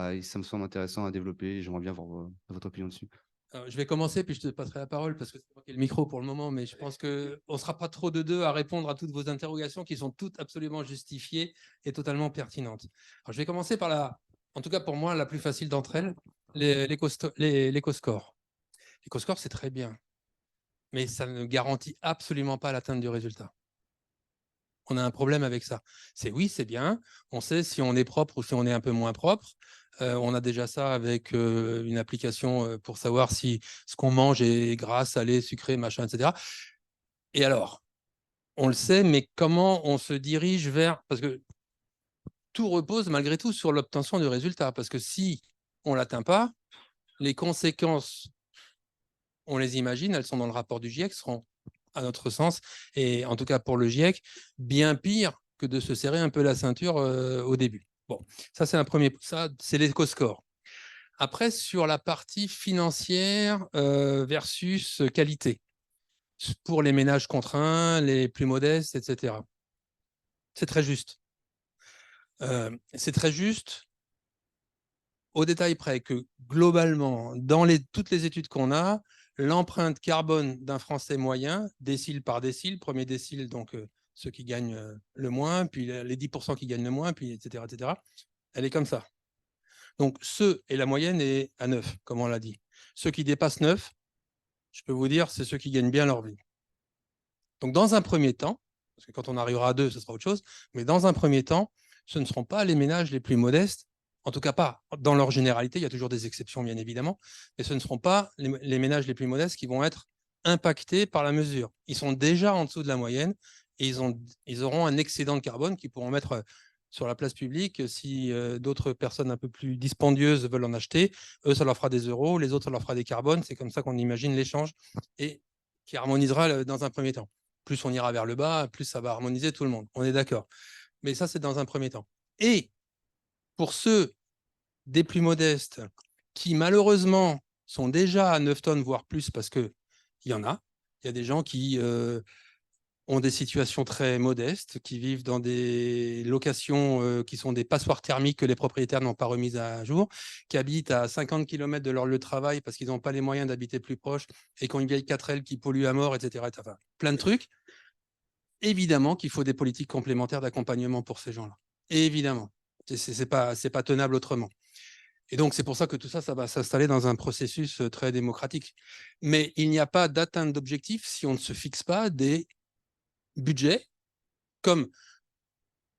et ça me semble intéressant à développer. J'aimerais bien voir votre opinion dessus. Alors, je vais commencer, puis je te passerai la parole parce que c'est moi qui ai le micro pour le moment, mais je pense qu'on ne sera pas trop de deux à répondre à toutes vos interrogations qui sont toutes absolument justifiées et totalement pertinentes. Alors, je vais commencer par en tout cas pour moi, la plus facile d'entre elles, l'éco-score. L'éco-score, c'est très bien, mais ça ne garantit absolument pas l'atteinte du résultat. On a un problème avec ça. Oui, c'est bien. On sait si on est propre ou si on est un peu moins propre. On a déjà ça avec une application pour savoir si ce qu'on mange est gras, salé, sucré, machin, etc. Et alors, on le sait, mais comment on se dirige vers... Parce que tout repose malgré tout sur l'obtention du résultat. Parce que si on ne l'atteint pas, les conséquences, on les imagine, elles sont dans le rapport du GIEC, seront, à notre sens, et en tout cas pour le GIEC, bien pire que de se serrer un peu la ceinture au début. Bon, ça c'est un premier, ça c'est l'éco-score. Après, sur la partie financière versus qualité, pour les ménages contraints, les plus modestes, etc. C'est très juste. C'est très juste au détail près que globalement, dans toutes les études qu'on a, l'empreinte carbone d'un Français moyen, décile par décile, premier décile, donc ceux qui gagnent le moins, puis les 10% qui gagnent le moins, puis etc., elle est comme ça. Donc, et la moyenne est à 9, comme on l'a dit. Ceux qui dépassent 9, je peux vous dire, c'est ceux qui gagnent bien leur vie. Donc, dans un premier temps, parce que quand on arrivera à 2, ce sera autre chose, mais dans un premier temps, ce ne seront pas les ménages les plus modestes, en tout cas pas dans leur généralité, il y a toujours des exceptions bien évidemment, mais ce ne seront pas les ménages les plus modestes qui vont être impactés par la mesure. Ils sont déjà en dessous de la moyenne et ils auront un excédent de carbone qu'ils pourront mettre sur la place publique si d'autres personnes un peu plus dispendieuses veulent en acheter. Eux, ça leur fera des euros, les autres, ça leur fera des carbones. C'est comme ça qu'on imagine l'échange et qui harmonisera dans un premier temps. Plus on ira vers le bas, plus ça va harmoniser tout le monde. On est d'accord. Mais ça, c'est dans un premier temps. Et pour ceux des plus modestes qui, malheureusement, sont déjà à 9 tonnes, voire plus, parce qu'il y en a. Il y a des gens qui ont des situations très modestes, qui vivent dans des locations qui sont des passoires thermiques que les propriétaires n'ont pas remises à jour, qui habitent à 50 km de leur lieu de travail parce qu'ils n'ont pas les moyens d'habiter plus proche et qui ont une vieille 4L qui pollue à mort, etc. Enfin, plein de trucs. Évidemment qu'il faut des politiques complémentaires d'accompagnement pour ces gens-là. Évidemment. C'est pas tenable autrement. Et donc, c'est pour ça que tout ça, ça va s'installer dans un processus très démocratique. Mais il n'y a pas d'atteinte d'objectifs si on ne se fixe pas des budgets. Comme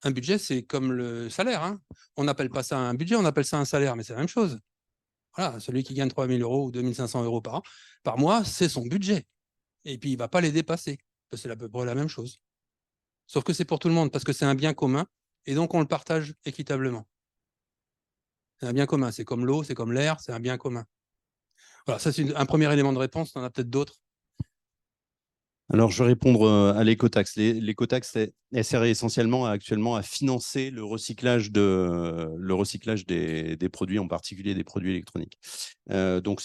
un budget, c'est comme le salaire. Hein. On n'appelle pas ça un budget, on appelle ça un salaire, mais c'est la même chose. Voilà, celui qui gagne 3 000 € ou 2 500 € par mois, c'est son budget. Et puis, il ne va pas les dépasser. C'est à peu près la même chose. Sauf que c'est pour tout le monde, parce que c'est un bien commun, et donc on le partage équitablement. C'est un bien commun, c'est comme l'eau, c'est comme l'air, c'est un bien commun. Voilà, ça c'est un premier élément de réponse, on en a peut-être d'autres. Alors, je vais répondre à l'écotaxe. L'écotaxe, elle sert essentiellement actuellement à financer le recyclage des produits, en particulier des produits électroniques. Donc,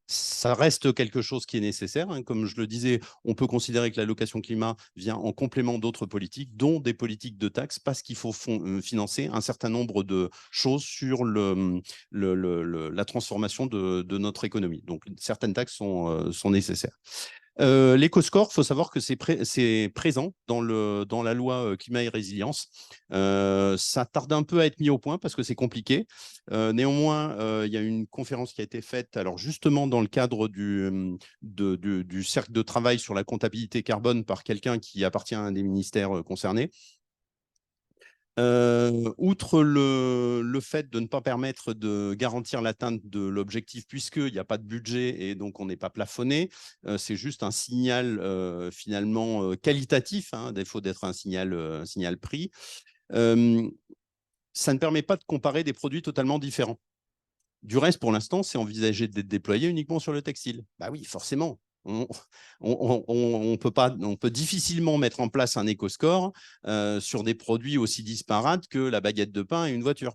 ça reste quelque chose qui est nécessaire. Hein. Comme je le disais, on peut considérer que l'allocation climat vient en complément d'autres politiques, dont des politiques de taxes, parce qu'il faut financer un certain nombre de choses sur la transformation de notre économie. Donc, certaines taxes sont nécessaires. L'éco-score, il faut savoir que c'est présent dans la loi climat et résilience. Ça tarde un peu à être mis au point parce que c'est compliqué. Néanmoins, il y a une conférence qui a été faite, alors justement dans le cadre du cercle de travail sur la comptabilité carbone par quelqu'un qui appartient à un des ministères concernés. Outre le fait de ne pas permettre de garantir l'atteinte de l'objectif puisqu'il n'y a pas de budget et donc on n'est pas plafonné, c'est juste un signal finalement qualitatif, hein, à défaut d'être un signal prix. Ça ne permet pas de comparer des produits totalement différents. Du reste, pour l'instant, c'est envisagé d'être déployé uniquement sur le textile. Bah oui, forcément. On peut difficilement mettre en place un éco-score sur des produits aussi disparates que la baguette de pain et une voiture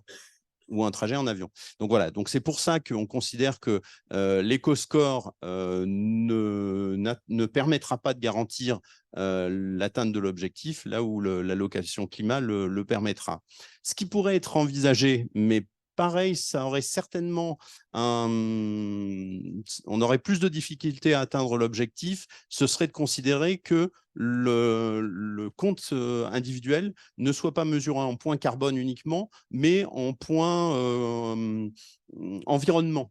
ou un trajet en avion. Donc voilà, donc c'est pour ça qu'on considère que l'éco-score ne permettra pas de garantir l'atteinte de l'objectif, là où l'allocation climat le permettra. Ce qui pourrait être envisagé, mais pareil, ça aurait certainement on aurait plus de difficultés à atteindre l'objectif, ce serait de considérer que le compte individuel ne soit pas mesuré en points carbone uniquement, mais en points environnement.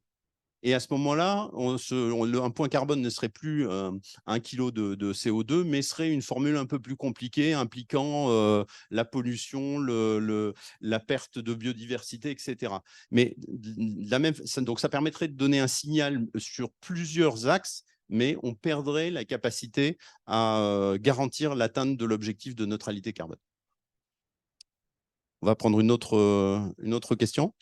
Et à ce moment-là, un point carbone ne serait plus 1 kg de CO2, mais serait une formule un peu plus compliquée, impliquant la pollution, la perte de biodiversité, etc. Mais donc ça permettrait de donner un signal sur plusieurs axes, mais on perdrait la capacité à garantir l'atteinte de l'objectif de neutralité carbone. On va prendre une autre question.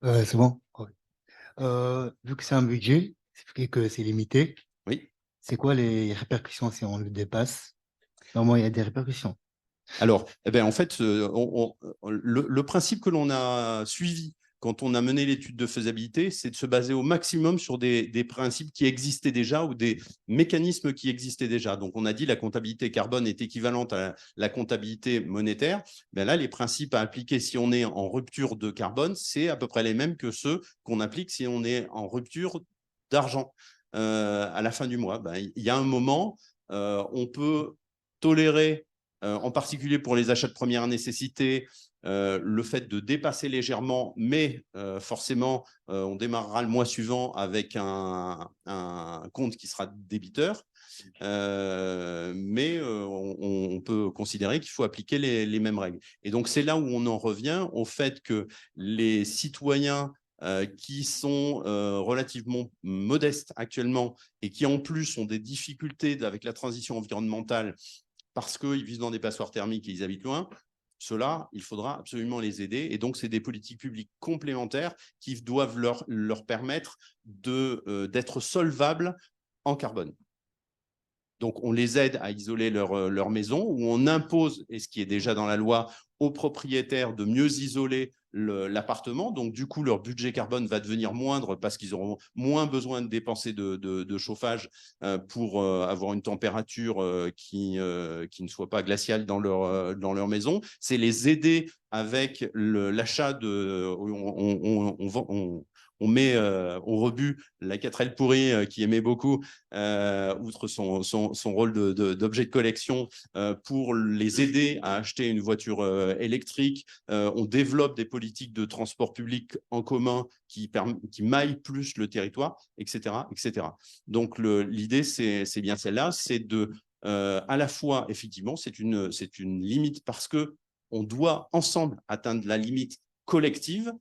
C'est bon. Ouais. Vu que c'est un budget, et que c'est limité, Oui. c'est quoi les répercussions si on le dépasse? Normalement, il y a des répercussions. Alors, en fait, le principe que l'on a suivi quand on a mené l'étude de faisabilité, c'est de se baser au maximum sur des principes qui existaient déjà ou des mécanismes qui existaient déjà. Donc, on a dit que la comptabilité carbone est équivalente à la comptabilité monétaire. Là, les principes à appliquer si on est en rupture de carbone, c'est à peu près les mêmes que ceux qu'on applique si on est en rupture d'argent à la fin du mois. Il y a un moment, on peut tolérer, en particulier pour les achats de première nécessité, le fait de dépasser légèrement, mais forcément, on démarrera le mois suivant avec un compte qui sera débiteur. Mais on peut considérer qu'il faut appliquer les mêmes règles. Et donc, c'est là où on en revient au fait que les citoyens qui sont relativement modestes actuellement et qui en plus ont des difficultés avec la transition environnementale parce qu'ils vivent dans des passoires thermiques et ils habitent loin, ceux-là, il faudra absolument les aider. Et donc, c'est des politiques publiques complémentaires qui doivent leur permettre d'être solvables en carbone. Donc, on les aide à isoler leur maison, ou on impose, et ce qui est déjà dans la loi, aux propriétaires de mieux isoler l'appartement. Donc, du coup, leur budget carbone va devenir moindre parce qu'ils auront moins besoin de dépenser de chauffage pour avoir une température qui ne soit pas glaciale dans leur maison. C'est les aider avec l'achat de... on rebut la 4L pourrie qui aimait beaucoup, outre son rôle d'objet de collection, pour les aider à acheter une voiture électrique. On développe des politiques de transport public en commun qui maillent plus le territoire, etc. etc. Donc, l'idée, c'est bien celle-là, c'est de, à la fois, effectivement, c'est une limite parce qu'on doit ensemble atteindre la limite collective.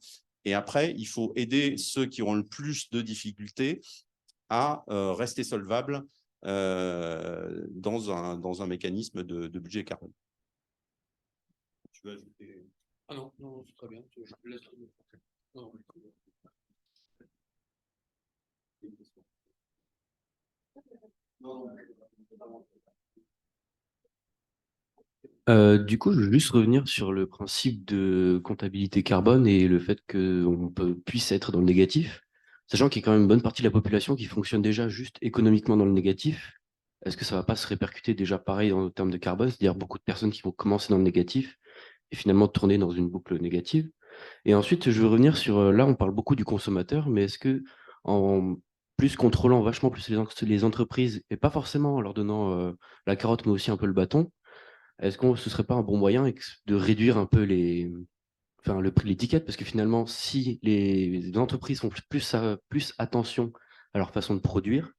Et après, il faut aider ceux qui ont le plus de difficultés à rester solvables dans un mécanisme de budget carbone. Tu veux ajouter? Ah non, non, c'est très bien. Je laisse... non. Du coup, je veux juste revenir sur le principe de comptabilité carbone et le fait qu'on puisse être dans le négatif, sachant qu'il y a quand même une bonne partie de la population qui fonctionne déjà juste économiquement dans le négatif. Est-ce que ça ne va pas se répercuter déjà pareil en termes de carbone, c'est-à-dire beaucoup de personnes qui vont commencer dans le négatif et finalement tourner dans une boucle négative? Et ensuite, je veux revenir sur, là, on parle beaucoup du consommateur, mais est-ce que en plus contrôlant vachement plus les entreprises, et pas forcément en leur donnant la carotte, mais aussi un peu le bâton, est-ce que ce serait pas un bon moyen de réduire un peu le prix de l'étiquette? Parce que finalement, si les entreprises font plus attention à leur façon de produire,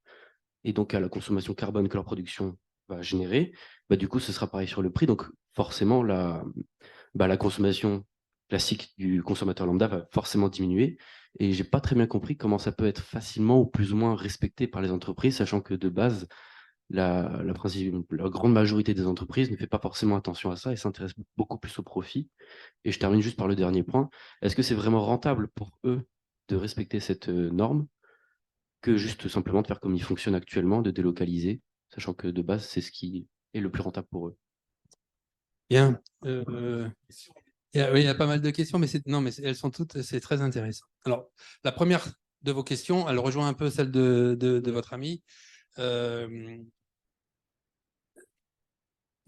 et donc à la consommation carbone que leur production va générer, bah, du coup, ce sera pareil sur le prix. Donc forcément, la consommation classique du consommateur lambda va forcément diminuer. Et j'ai pas très bien compris comment ça peut être facilement ou plus ou moins respecté par les entreprises, sachant que de base, la grande majorité des entreprises ne fait pas forcément attention à ça et s'intéresse beaucoup plus au profit. Et je termine juste par le dernier point. Est-ce que c'est vraiment rentable pour eux de respecter cette norme que juste simplement de faire comme ils fonctionnent actuellement, de délocaliser, sachant que de base, c'est ce qui est le plus rentable pour eux? Bien. Oui, il y a pas mal de questions, mais elles sont toutes, c'est très intéressant. Alors, la première de vos questions, elle rejoint un peu celle de votre ami.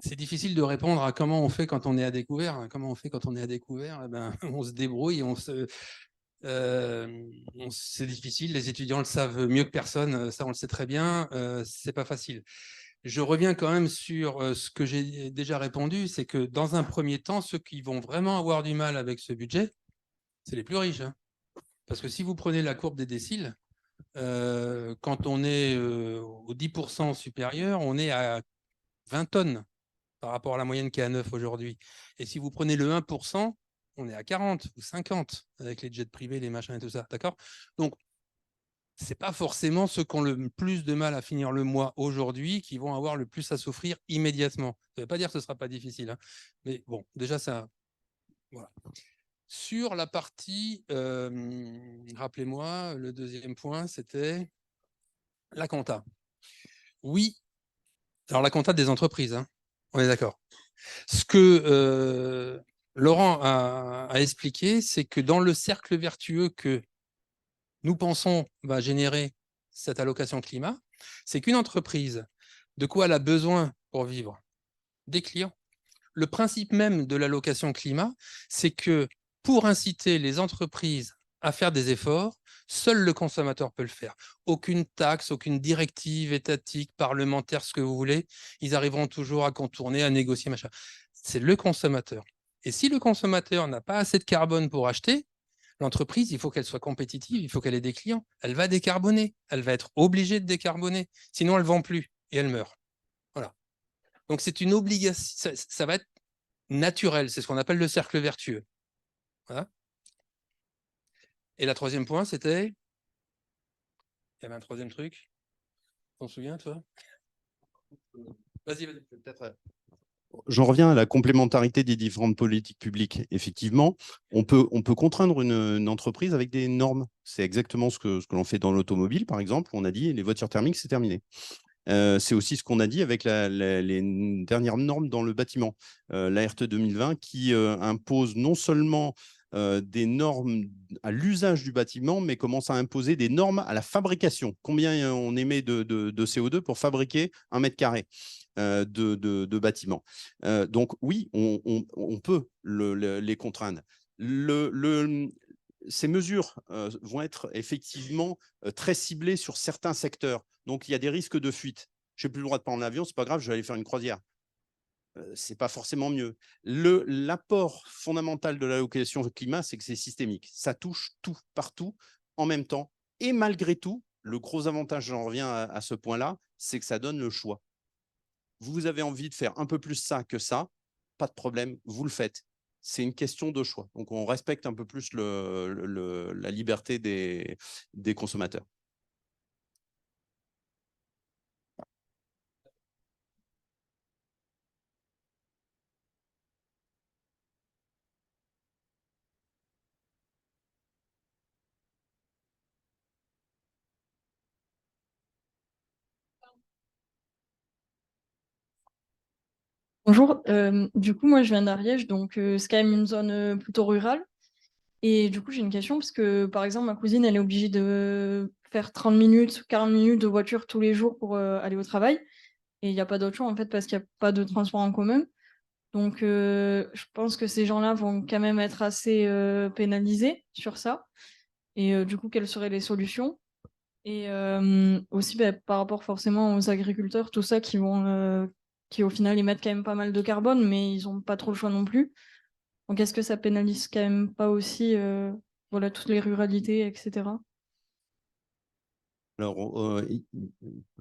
C'est difficile de répondre à comment on fait quand on est à découvert. Comment on fait quand on est à découvert? Eh ben, on se débrouille, c'est difficile. Les étudiants le savent mieux que personne. Ça, on le sait très bien. C'est pas facile. Je reviens quand même sur ce que j'ai déjà répondu, c'est que dans un premier temps, ceux qui vont vraiment avoir du mal avec ce budget, c'est les plus riches. Hein. Parce que si vous prenez la courbe des déciles, quand on est au 10% supérieur, on est à 20 tonnes par rapport à la moyenne qui est à 9 aujourd'hui. Et si vous prenez le 1%, on est à 40 ou 50 avec les jets privés, les machins et tout ça. D'accord? Donc, ce n'est pas forcément ceux qui ont le plus de mal à finir le mois aujourd'hui qui vont avoir le plus à souffrir immédiatement. Ça ne veut pas dire que ce ne sera pas difficile. Hein. Mais bon, déjà, ça... Voilà. Sur la partie, rappelez-moi, le deuxième point, c'était la compta. Oui, alors la compta des entreprises, hein. On est d'accord. Ce que Laurent a expliqué, c'est que dans le cercle vertueux que nous pensons va générer cette allocation climat, c'est qu'une entreprise, de quoi elle a besoin pour vivre? Des clients. Le principe même de l'allocation climat, c'est que pour inciter les entreprises à faire des efforts, seul le consommateur peut le faire. Aucune taxe, aucune directive étatique, parlementaire, ce que vous voulez, ils arriveront toujours à contourner, à négocier, machin. C'est le consommateur. Et si le consommateur n'a pas assez de carbone pour acheter, l'entreprise, il faut qu'elle soit compétitive, il faut qu'elle ait des clients. Elle va décarboner, elle va être obligée de décarboner, sinon elle ne vend plus et elle meurt. Voilà. Donc c'est une obligation, ça va être naturel, c'est ce qu'on appelle le cercle vertueux. Voilà. Et la troisième point, c'était... Il y avait un troisième truc. Tu t'en souviens, toi? Vas-y, vas-y. Peut-être. J'en reviens à la complémentarité des différentes politiques publiques. Effectivement, on peut contraindre une entreprise avec des normes. C'est exactement ce que l'on fait dans l'automobile, par exemple. On a dit les voitures thermiques, c'est terminé. C'est aussi ce qu'on a dit avec les dernières normes dans le bâtiment. La RTE 2020 qui impose non seulement des normes à l'usage du bâtiment, mais commence à imposer des normes à la fabrication. Combien on émet de CO2 pour fabriquer 1 mètre carré de bâtiment. Donc oui, on peut les contraindre. ces mesures vont être effectivement très ciblées sur certains secteurs. Donc, il y a des risques de fuite. Je n'ai plus le droit de prendre l'avion, ce n'est pas grave, je vais aller faire une croisière. Ce n'est pas forcément mieux. L'apport fondamental de l'allocation climat, c'est que c'est systémique. Ça touche tout, partout, en même temps. Et malgré tout, le gros avantage, j'en reviens à ce point-là, c'est que ça donne le choix. Vous avez envie de faire un peu plus ça que ça, pas de problème, vous le faites. C'est une question de choix. Donc, on respecte un peu plus la liberté des consommateurs. Bonjour, du coup moi je viens d'Ariège, donc c'est quand même une zone plutôt rurale. Et du coup j'ai une question parce que par exemple ma cousine elle est obligée de faire 30 minutes, 40 minutes de voiture tous les jours pour aller au travail. Et il n'y a pas d'autre choix en fait parce qu'il n'y a pas de transport en commun. Donc je pense que ces gens-là vont quand même être assez pénalisés sur ça. Et du coup quelles seraient les solutions? Et aussi par rapport forcément aux agriculteurs, tout ça qui au final émettent quand même pas mal de carbone, mais ils n'ont pas trop le choix non plus. Donc est-ce que ça pénalise quand même pas aussi voilà, toutes les ruralités, etc. Alors,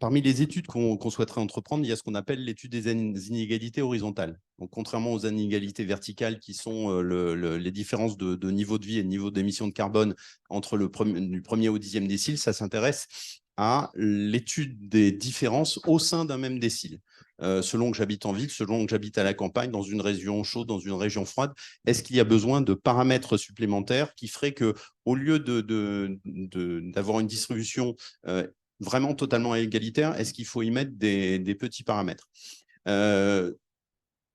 parmi les études qu'on souhaiterait entreprendre, il y a ce qu'on appelle l'étude des inégalités horizontales. Donc, contrairement aux inégalités verticales qui sont les différences de niveau de vie et de niveau d'émission de carbone entre du premier au 10e décile, ça s'intéresse à l'étude des différences au sein d'un même décile. Selon que j'habite en ville, selon que j'habite à la campagne, dans une région chaude, dans une région froide, est-ce qu'il y a besoin de paramètres supplémentaires qui feraient que, au lieu d'avoir une distribution vraiment totalement égalitaire, est-ce qu'il faut y mettre des petits paramètres?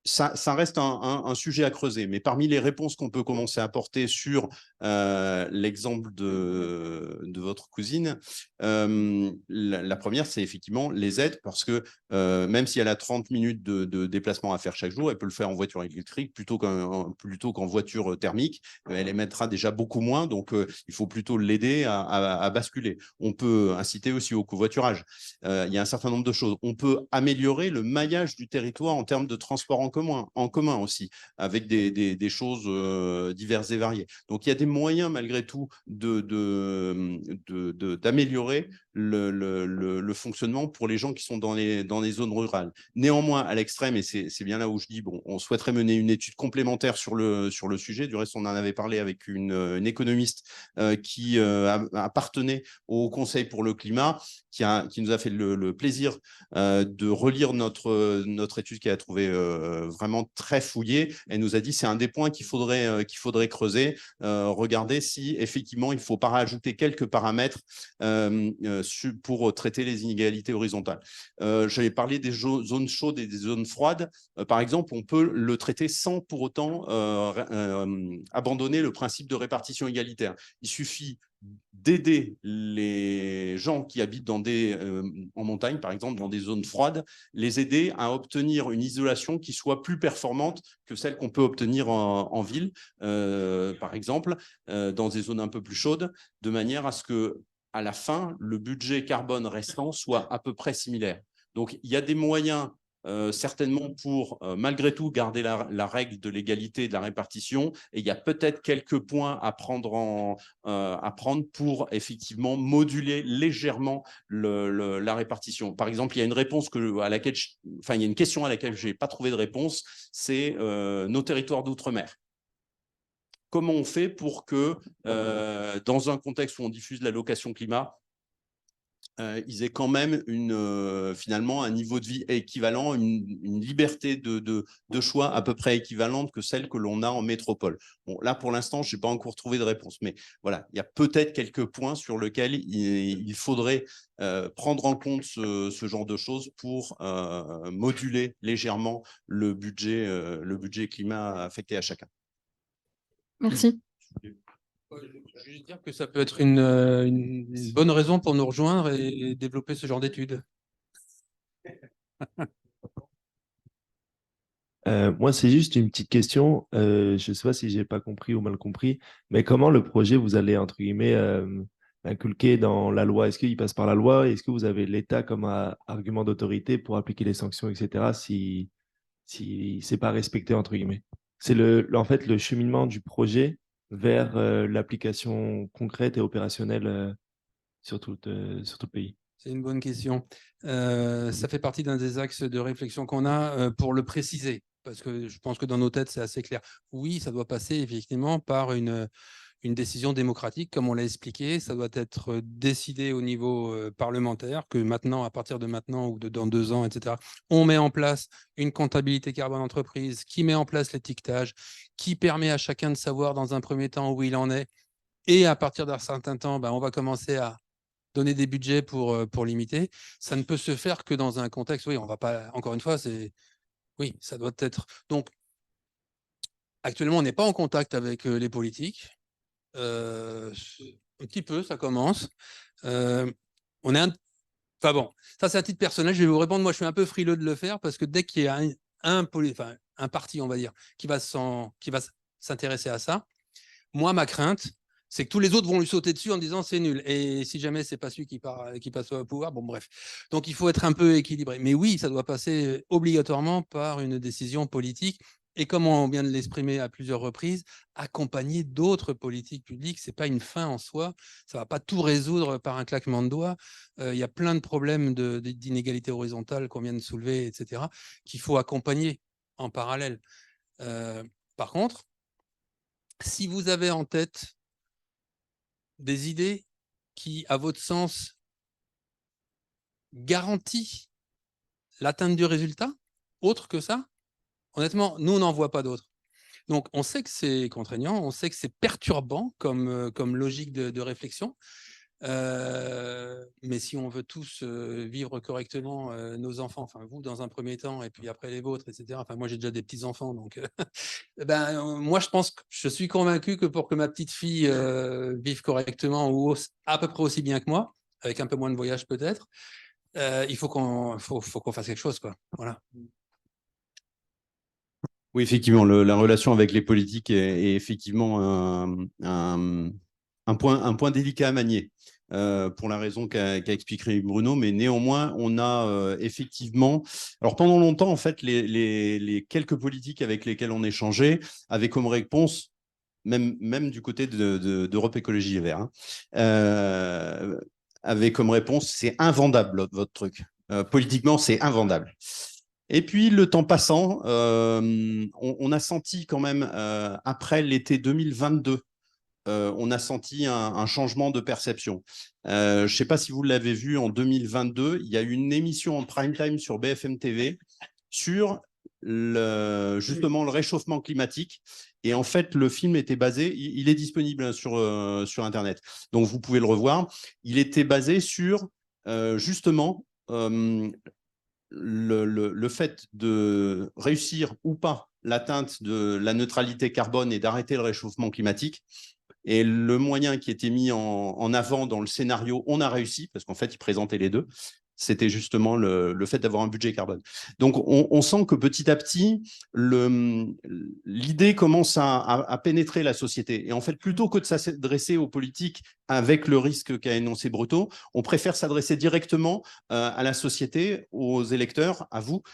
Ça reste un sujet à creuser, mais parmi les réponses qu'on peut commencer à apporter sur l'exemple de votre cousine, la première, c'est effectivement les aides, parce que même si elle a 30 minutes de déplacement à faire chaque jour, elle peut le faire en voiture électrique plutôt qu'en voiture thermique. Elle émettra déjà beaucoup moins, donc il faut plutôt l'aider à basculer. On peut inciter aussi au covoiturage. Il y a un certain nombre de choses. On peut améliorer le maillage du territoire en termes de transport en commun aussi, avec des choses diverses et variées. Donc, il y a des moyens, malgré tout, d'améliorer le fonctionnement pour les gens qui sont dans les zones rurales. Néanmoins, à l'extrême, et c'est bien là où je dis, bon, on souhaiterait mener une étude complémentaire sur le sujet. Du reste, on en avait parlé avec une économiste qui appartenait au Conseil pour le climat, qui nous a fait le plaisir de relire notre étude qu'elle a trouvée vraiment très fouillée. Elle nous a dit c'est un des points qu'il faudrait creuser, regarder si effectivement il ne faut pas rajouter quelques paramètres pour traiter les inégalités horizontales. J'avais parlé des zones chaudes et des zones froides. Par exemple, on peut le traiter sans pour autant abandonner le principe de répartition égalitaire. Il suffit d'aider les gens qui habitent en montagne, par exemple, dans des zones froides, les aider à obtenir une isolation qui soit plus performante que celle qu'on peut obtenir en ville, par exemple, dans des zones un peu plus chaudes, de manière à ce que, à la fin, le budget carbone restant soit à peu près similaire. Donc, il y a des moyens certainement pour, malgré tout, garder la règle de l'égalité et de la répartition. Et il y a peut-être quelques points à prendre pour effectivement moduler légèrement la répartition. Par exemple, il y a une réponse il y a une question à laquelle je n'ai pas trouvé de réponse, c'est nos territoires d'outre-mer. Comment on fait pour que, dans un contexte où on diffuse l'allocation climat, ils aient quand même finalement un niveau de vie équivalent, une liberté de choix à peu près équivalente que celle que l'on a en métropole. Bon, là, pour l'instant, je n'ai pas encore trouvé de réponse, mais voilà, il y a peut-être quelques points sur lesquels il faudrait prendre en compte ce genre de choses pour moduler légèrement le budget climat affecté à chacun. Merci. Je veux juste dire que ça peut être une bonne raison pour nous rejoindre et développer ce genre d'études. Moi, c'est juste une petite question. Je ne sais pas si j'ai pas compris ou mal compris, mais comment le projet vous allez, entre guillemets, inculquer dans la loi? Est-ce qu'il passe par la loi? Est-ce que vous avez l'État comme argument d'autorité pour appliquer les sanctions, etc., si c'est pas respecté, entre guillemets? C'est en fait le cheminement du projet vers l'application concrète et opérationnelle sur tout le pays. C'est une bonne question. Ça fait partie d'un des axes de réflexion qu'on a pour le préciser, parce que je pense que dans nos têtes, c'est assez clair. Oui, ça doit passer effectivement par une décision démocratique, comme on l'a expliqué. Ça doit être décidé au niveau parlementaire, que maintenant, à partir de maintenant ou dans 2 ans, etc., on met en place une comptabilité carbone entreprise, qui met en place l'étiquetage, qui permet à chacun de savoir dans un premier temps où il en est. Et à partir d'un certain temps, on va commencer à donner des budgets pour limiter. Ça ne peut se faire que dans un contexte, oui, on va pas, encore une fois, oui, ça doit être. Donc, actuellement, on n'est pas en contact avec les politiques. Un petit peu, ça commence. On est Enfin bon, ça c'est à titre personnel, je vais vous répondre, moi je suis un peu frileux de le faire parce que dès qu'il y a un parti, on va dire, qui va s'intéresser à ça, moi ma crainte, c'est que tous les autres vont lui sauter dessus en disant c'est nul. Et si jamais c'est pas celui qui passe au pouvoir, bon bref. Donc il faut être un peu équilibré. Mais oui, ça doit passer obligatoirement par une décision politique. Et comme on vient de l'exprimer à plusieurs reprises, accompagner d'autres politiques publiques, c'est pas une fin en soi. Ça va pas tout résoudre par un claquement de doigts. Il y a plein de problèmes d'inégalité horizontale qu'on vient de soulever, etc., qu'il faut accompagner en parallèle. Par contre, si vous avez en tête des idées qui, à votre sens, garantissent l'atteinte du résultat, autre que ça, honnêtement, nous, on n'en voit pas d'autres. Donc, on sait que c'est contraignant, on sait que c'est perturbant comme logique de réflexion. Mais si on veut tous vivre correctement nos enfants, enfin vous dans un premier temps et puis après les vôtres, etc. Enfin moi j'ai déjà des petits enfants, donc moi je suis convaincu que pour que ma petite fille vive correctement ou à peu près aussi bien que moi, avec un peu moins de voyage peut-être, il faut qu'on fasse quelque chose, quoi. Voilà. Oui, effectivement, la relation avec les politiques est effectivement un point délicat à manier, pour la raison qu'a expliqué Bruno, mais néanmoins, on a effectivement... Alors, pendant longtemps, en fait, les quelques politiques avec lesquels on échangeait avaient comme réponse, même du côté d'Europe Écologie Les Verts, avaient comme réponse, c'est invendable, votre truc. Politiquement, c'est invendable. Et puis, le temps passant, on a senti quand même, après l'été 2022, on a senti un changement de perception. Je ne sais pas si vous l'avez vu, en 2022, il y a eu une émission en prime time sur BFM TV sur justement le réchauffement climatique. Et en fait, le film était basé, il est disponible sur Internet, donc vous pouvez le revoir. Il était basé sur justement le fait de réussir ou pas l'atteinte de la neutralité carbone et d'arrêter le réchauffement climatique. Et le moyen qui était mis en avant dans le scénario, on a réussi, parce qu'en fait, il présentait les deux, c'était justement le fait d'avoir un budget carbone. Donc, on sent que petit à petit, l'idée commence à pénétrer la société. Et en fait, plutôt que de s'adresser aux politiques avec le risque qu'a énoncé Breteau, on préfère s'adresser directement à la société, aux électeurs, à vous,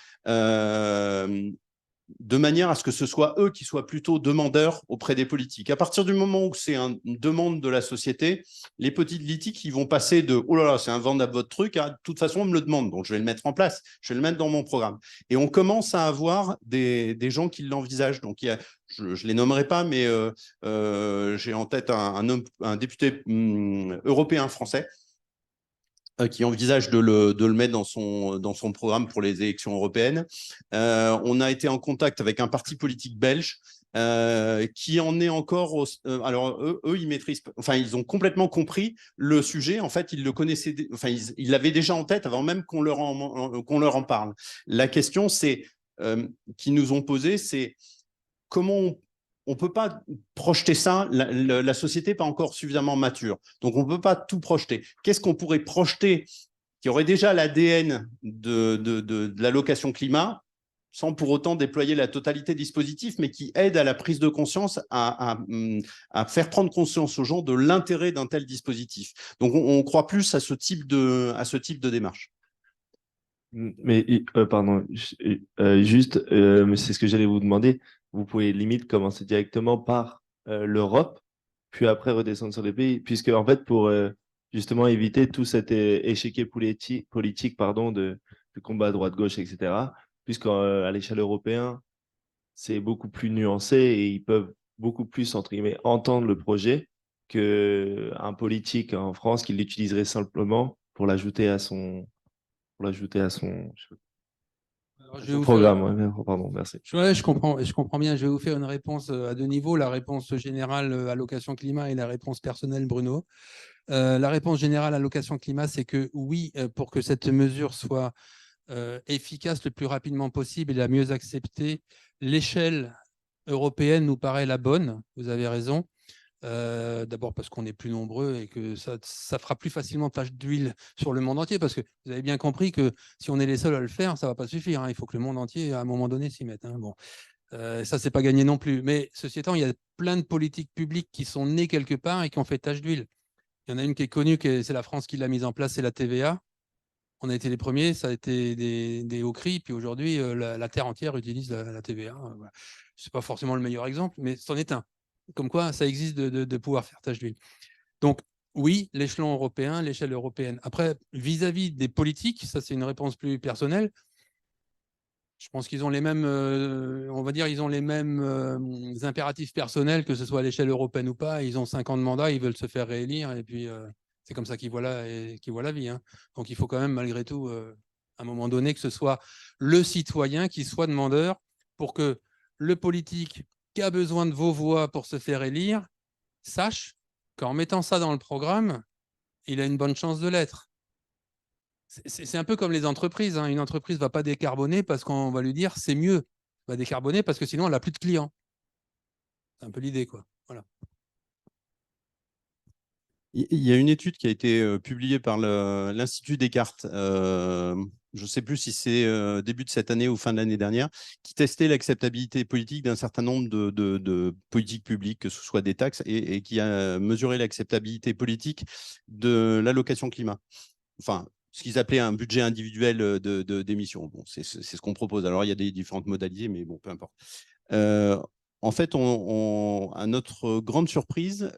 de manière à ce que ce soit eux qui soient plutôt demandeurs auprès des politiques. À partir du moment où c'est une demande de la société, les petits politiques, ils vont passer de « oh là là, c'est invendable votre truc » à « de toute façon, on me le demande, donc je vais le mettre en place, je vais le mettre dans mon programme ». Et on commence à avoir des gens qui l'envisagent. Donc, il y a, je ne les nommerai pas, mais j'ai en tête un député européen français qui envisage de le mettre dans son programme pour les élections européennes. On a été en contact avec un parti politique belge qui en est encore... alors, eux, ils maîtrisent... Enfin, ils ont complètement compris le sujet. En fait, ils le connaissaient... Enfin, ils l'avaient déjà en tête avant même qu'on leur en parle. La question, c'est qu'ils nous ont posé, c'est comment on ne peut pas projeter ça, la société n'est pas encore suffisamment mature. Donc, on ne peut pas tout projeter. Qu'est-ce qu'on pourrait projeter qui aurait déjà l'ADN de l'allocation climat sans pour autant déployer la totalité du dispositif, mais qui aide à la prise de conscience, à faire prendre conscience aux gens de l'intérêt d'un tel dispositif. Donc, on croit plus à ce type de démarche. Mais pardon, juste, c'est ce que j'allais vous demander. Vous pouvez limite commencer directement par l'Europe, puis après redescendre sur les pays, puisque en fait, pour justement éviter tout cet échiquier politique pardon, de combat droite-gauche, etc., puisqu'à l'échelle européenne, c'est beaucoup plus nuancé et ils peuvent beaucoup plus, entre guillemets, entendre le projet qu'un politique en France qui l'utiliserait simplement pour l'ajouter à son Alors, je vais vous programme. Ouais, pardon, merci. Je comprends, et je comprends bien. Je vais vous faire une réponse à deux niveaux, la réponse générale allocation climat et la réponse personnelle, Bruno. La réponse générale allocation climat, c'est que oui, pour que cette mesure soit efficace le plus rapidement possible et la mieux acceptée, l'échelle européenne nous paraît la bonne. Vous avez raison. D'abord parce qu'on est plus nombreux et que ça fera plus facilement tache d'huile sur le monde entier, parce que vous avez bien compris que si on est les seuls à le faire, ça ne va pas suffire, hein. Il faut que le monde entier, à un moment donné, s'y mette, hein. Bon. Ça, c'est pas gagné non plus. Mais ceci étant, il y a plein de politiques publiques qui sont nées quelque part et qui ont fait tache d'huile. Il y en a une qui est connue, c'est la France qui l'a mise en place, c'est la TVA. On a été les premiers, ça a été des hauts cris, puis aujourd'hui, la terre entière utilise la TVA. Voilà. Ce n'est pas forcément le meilleur exemple, mais c'en est un. Comme quoi, ça existe de pouvoir faire tâche d'huile. Donc, oui, l'échelon européen, l'échelle européenne. Après, vis-à-vis des politiques, ça c'est une réponse plus personnelle. Je pense qu'ils ont les mêmes, on va dire, ils ont les mêmes impératifs personnels, que ce soit à l'échelle européenne ou pas. Ils ont 5 ans de mandat, ils veulent se faire réélire, et puis c'est comme ça qu'ils voient la vie, hein. Donc, il faut quand même, malgré tout, à un moment donné, que ce soit le citoyen qui soit demandeur pour que le politique qui a besoin de vos voix pour se faire élire sache qu'en mettant ça dans le programme, il a une bonne chance de l'être. C'est un peu comme les entreprises, hein. Une entreprise ne va pas décarboner parce qu'on va lui dire c'est mieux. Elle va décarboner parce que sinon, elle n'a plus de clients. C'est un peu l'idée, quoi. Voilà. Il y a une étude qui a été publiée par l'Institut Descartes, je ne sais plus si c'est début de cette année ou fin de l'année dernière, qui testait l'acceptabilité politique d'un certain nombre de politiques publiques, que ce soit des taxes, et qui a mesuré l'acceptabilité politique de l'allocation climat. Enfin, ce qu'ils appelaient un budget individuel d'émissions. Bon, c'est ce qu'on propose. Alors, il y a des différentes modalités, mais bon, peu importe. En fait, à notre grande surprise,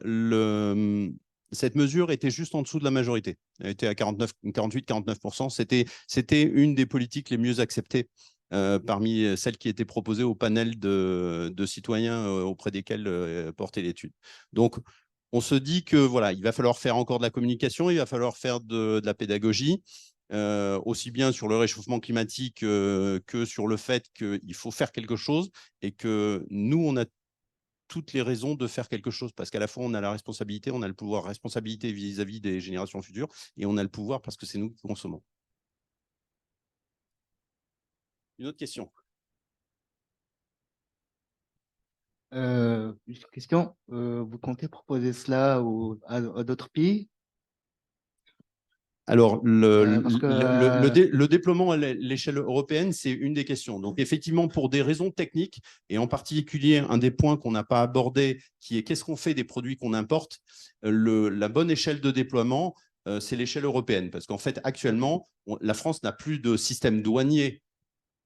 cette mesure était juste en dessous de la majorité. Elle était à 48-49%. C'était une des politiques les mieux acceptées parmi celles qui étaient proposées au panel de citoyens auprès desquels portait l'étude. Donc, on se dit que voilà, il va falloir faire encore de la communication, il va falloir faire de la pédagogie, aussi bien sur le réchauffement climatique que sur le fait qu'il faut faire quelque chose et que nous, on a toutes les raisons de faire quelque chose, parce qu'à la fois, on a la responsabilité, on a le pouvoir, responsabilité vis-à-vis des générations futures, et on a le pouvoir parce que c'est nous qui consommons. Une autre question. Juste une question, vous comptez proposer cela à d'autres pays? Alors, que, le déploiement à l'échelle européenne, c'est une des questions. Donc, effectivement, pour des raisons techniques, et en particulier, un des points qu'on n'a pas abordé, qui est qu'est-ce qu'on fait des produits qu'on importe, la bonne échelle de déploiement, c'est l'échelle européenne. Parce qu'en fait, actuellement, la France n'a plus de système douanier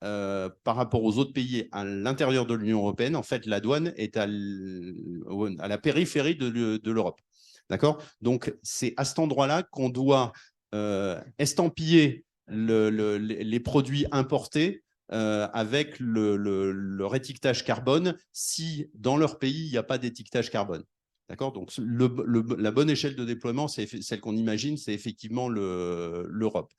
par rapport aux autres pays à l'intérieur de l'Union européenne. En fait, la douane est à la périphérie de l'Europe. D'accord? Donc, c'est à cet endroit-là qu'on doit estampiller les produits importés avec leur étiquetage carbone si dans leur pays, il n'y a pas d'étiquetage carbone. D'accord? Donc, la bonne échelle de déploiement, c'est celle qu'on imagine, c'est effectivement l'Europe.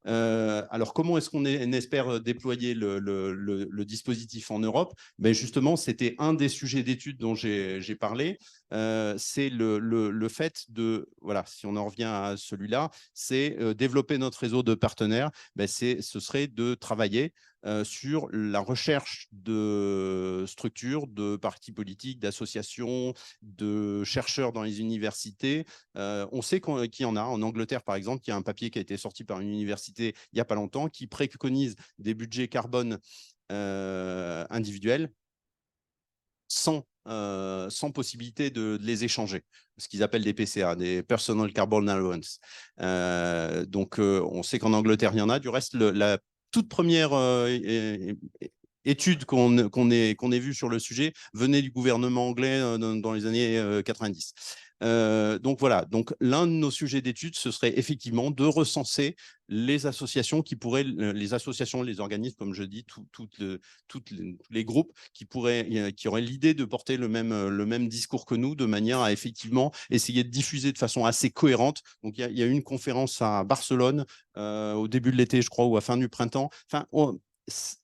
Alors, comment est-ce qu'on espère déployer le dispositif en Europe? Ben justement, c'était un des sujets d'études dont j'ai parlé. C'est le fait de, voilà, si on en revient à celui-là, c'est développer notre réseau de partenaires. Ben ce serait de travailler sur la recherche de structures, de partis politiques, d'associations, de chercheurs dans les universités. On sait qu'il y en a. En Angleterre, par exemple, il y a un papier qui a été sorti par une université il n'y a pas longtemps qui préconise des budgets carbone individuels sans possibilité de les échanger, ce qu'ils appellent des PCA, des Personal Carbon Allowance. Donc, on sait qu'en Angleterre, il y en a. Du reste, la toute première étude qu'on ait vue sur le sujet venait du gouvernement anglais dans les années 90. Donc voilà, donc l'un de nos sujets d'étude, ce serait effectivement de recenser les associations qui pourraient, les associations, les organismes, comme je dis, tous les groupes qui auraient l'idée de porter le même discours que nous, de manière à effectivement essayer de diffuser de façon assez cohérente. Donc il y a eu une conférence à Barcelone au début de l'été, je crois, ou à fin du printemps. Enfin,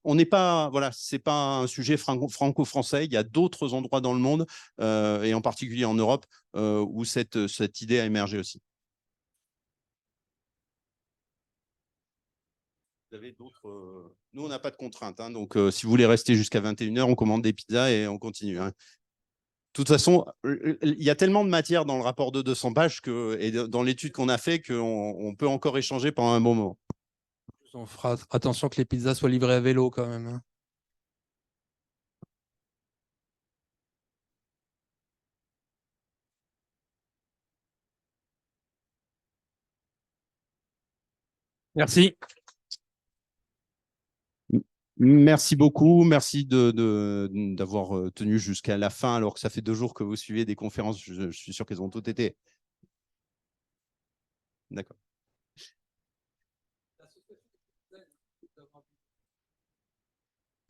on n'est pas, voilà, c'est pas un sujet franco-français. Il y a d'autres endroits dans le monde, et en particulier en Europe, où cette idée a émergé aussi. Vous avez d'autres. Nous, on n'a pas de contraintes, hein, donc si vous voulez rester jusqu'à 21h, on commande des pizzas et on continue. Hein. De toute façon, il y a tellement de matière dans le rapport de 200 pages et dans l'étude qu'on a fait qu'on peut encore échanger pendant un bon moment. On fera attention que les pizzas soient livrées à vélo quand même. Hein. Merci. Merci beaucoup. Merci d'avoir tenu jusqu'à la fin, alors que ça fait 2 jours que vous suivez des conférences. Je suis sûr qu'elles ont toutes été. D'accord.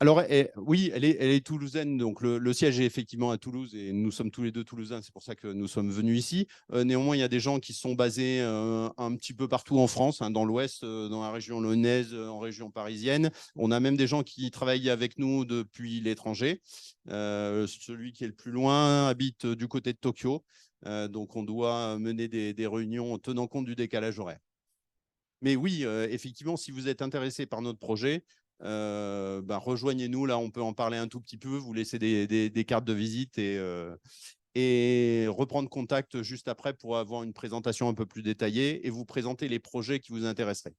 Alors, oui, elle est toulousaine, donc le siège est effectivement à Toulouse et nous sommes tous les deux toulousains, c'est pour ça que nous sommes venus ici. Néanmoins, il y a des gens qui sont basés un petit peu partout en France, hein, dans l'Ouest, dans la région lyonnaise, en région parisienne. On a même des gens qui travaillent avec nous depuis l'étranger. Celui qui est le plus loin habite du côté de Tokyo, donc on doit mener des réunions en tenant compte du décalage horaire. Mais oui, effectivement, si vous êtes intéressé par notre projet, rejoignez-nous. Là, on peut en parler un tout petit peu, vous laisser des cartes de visite et reprendre contact juste après pour avoir une présentation un peu plus détaillée et vous présenter les projets qui vous intéresseraient.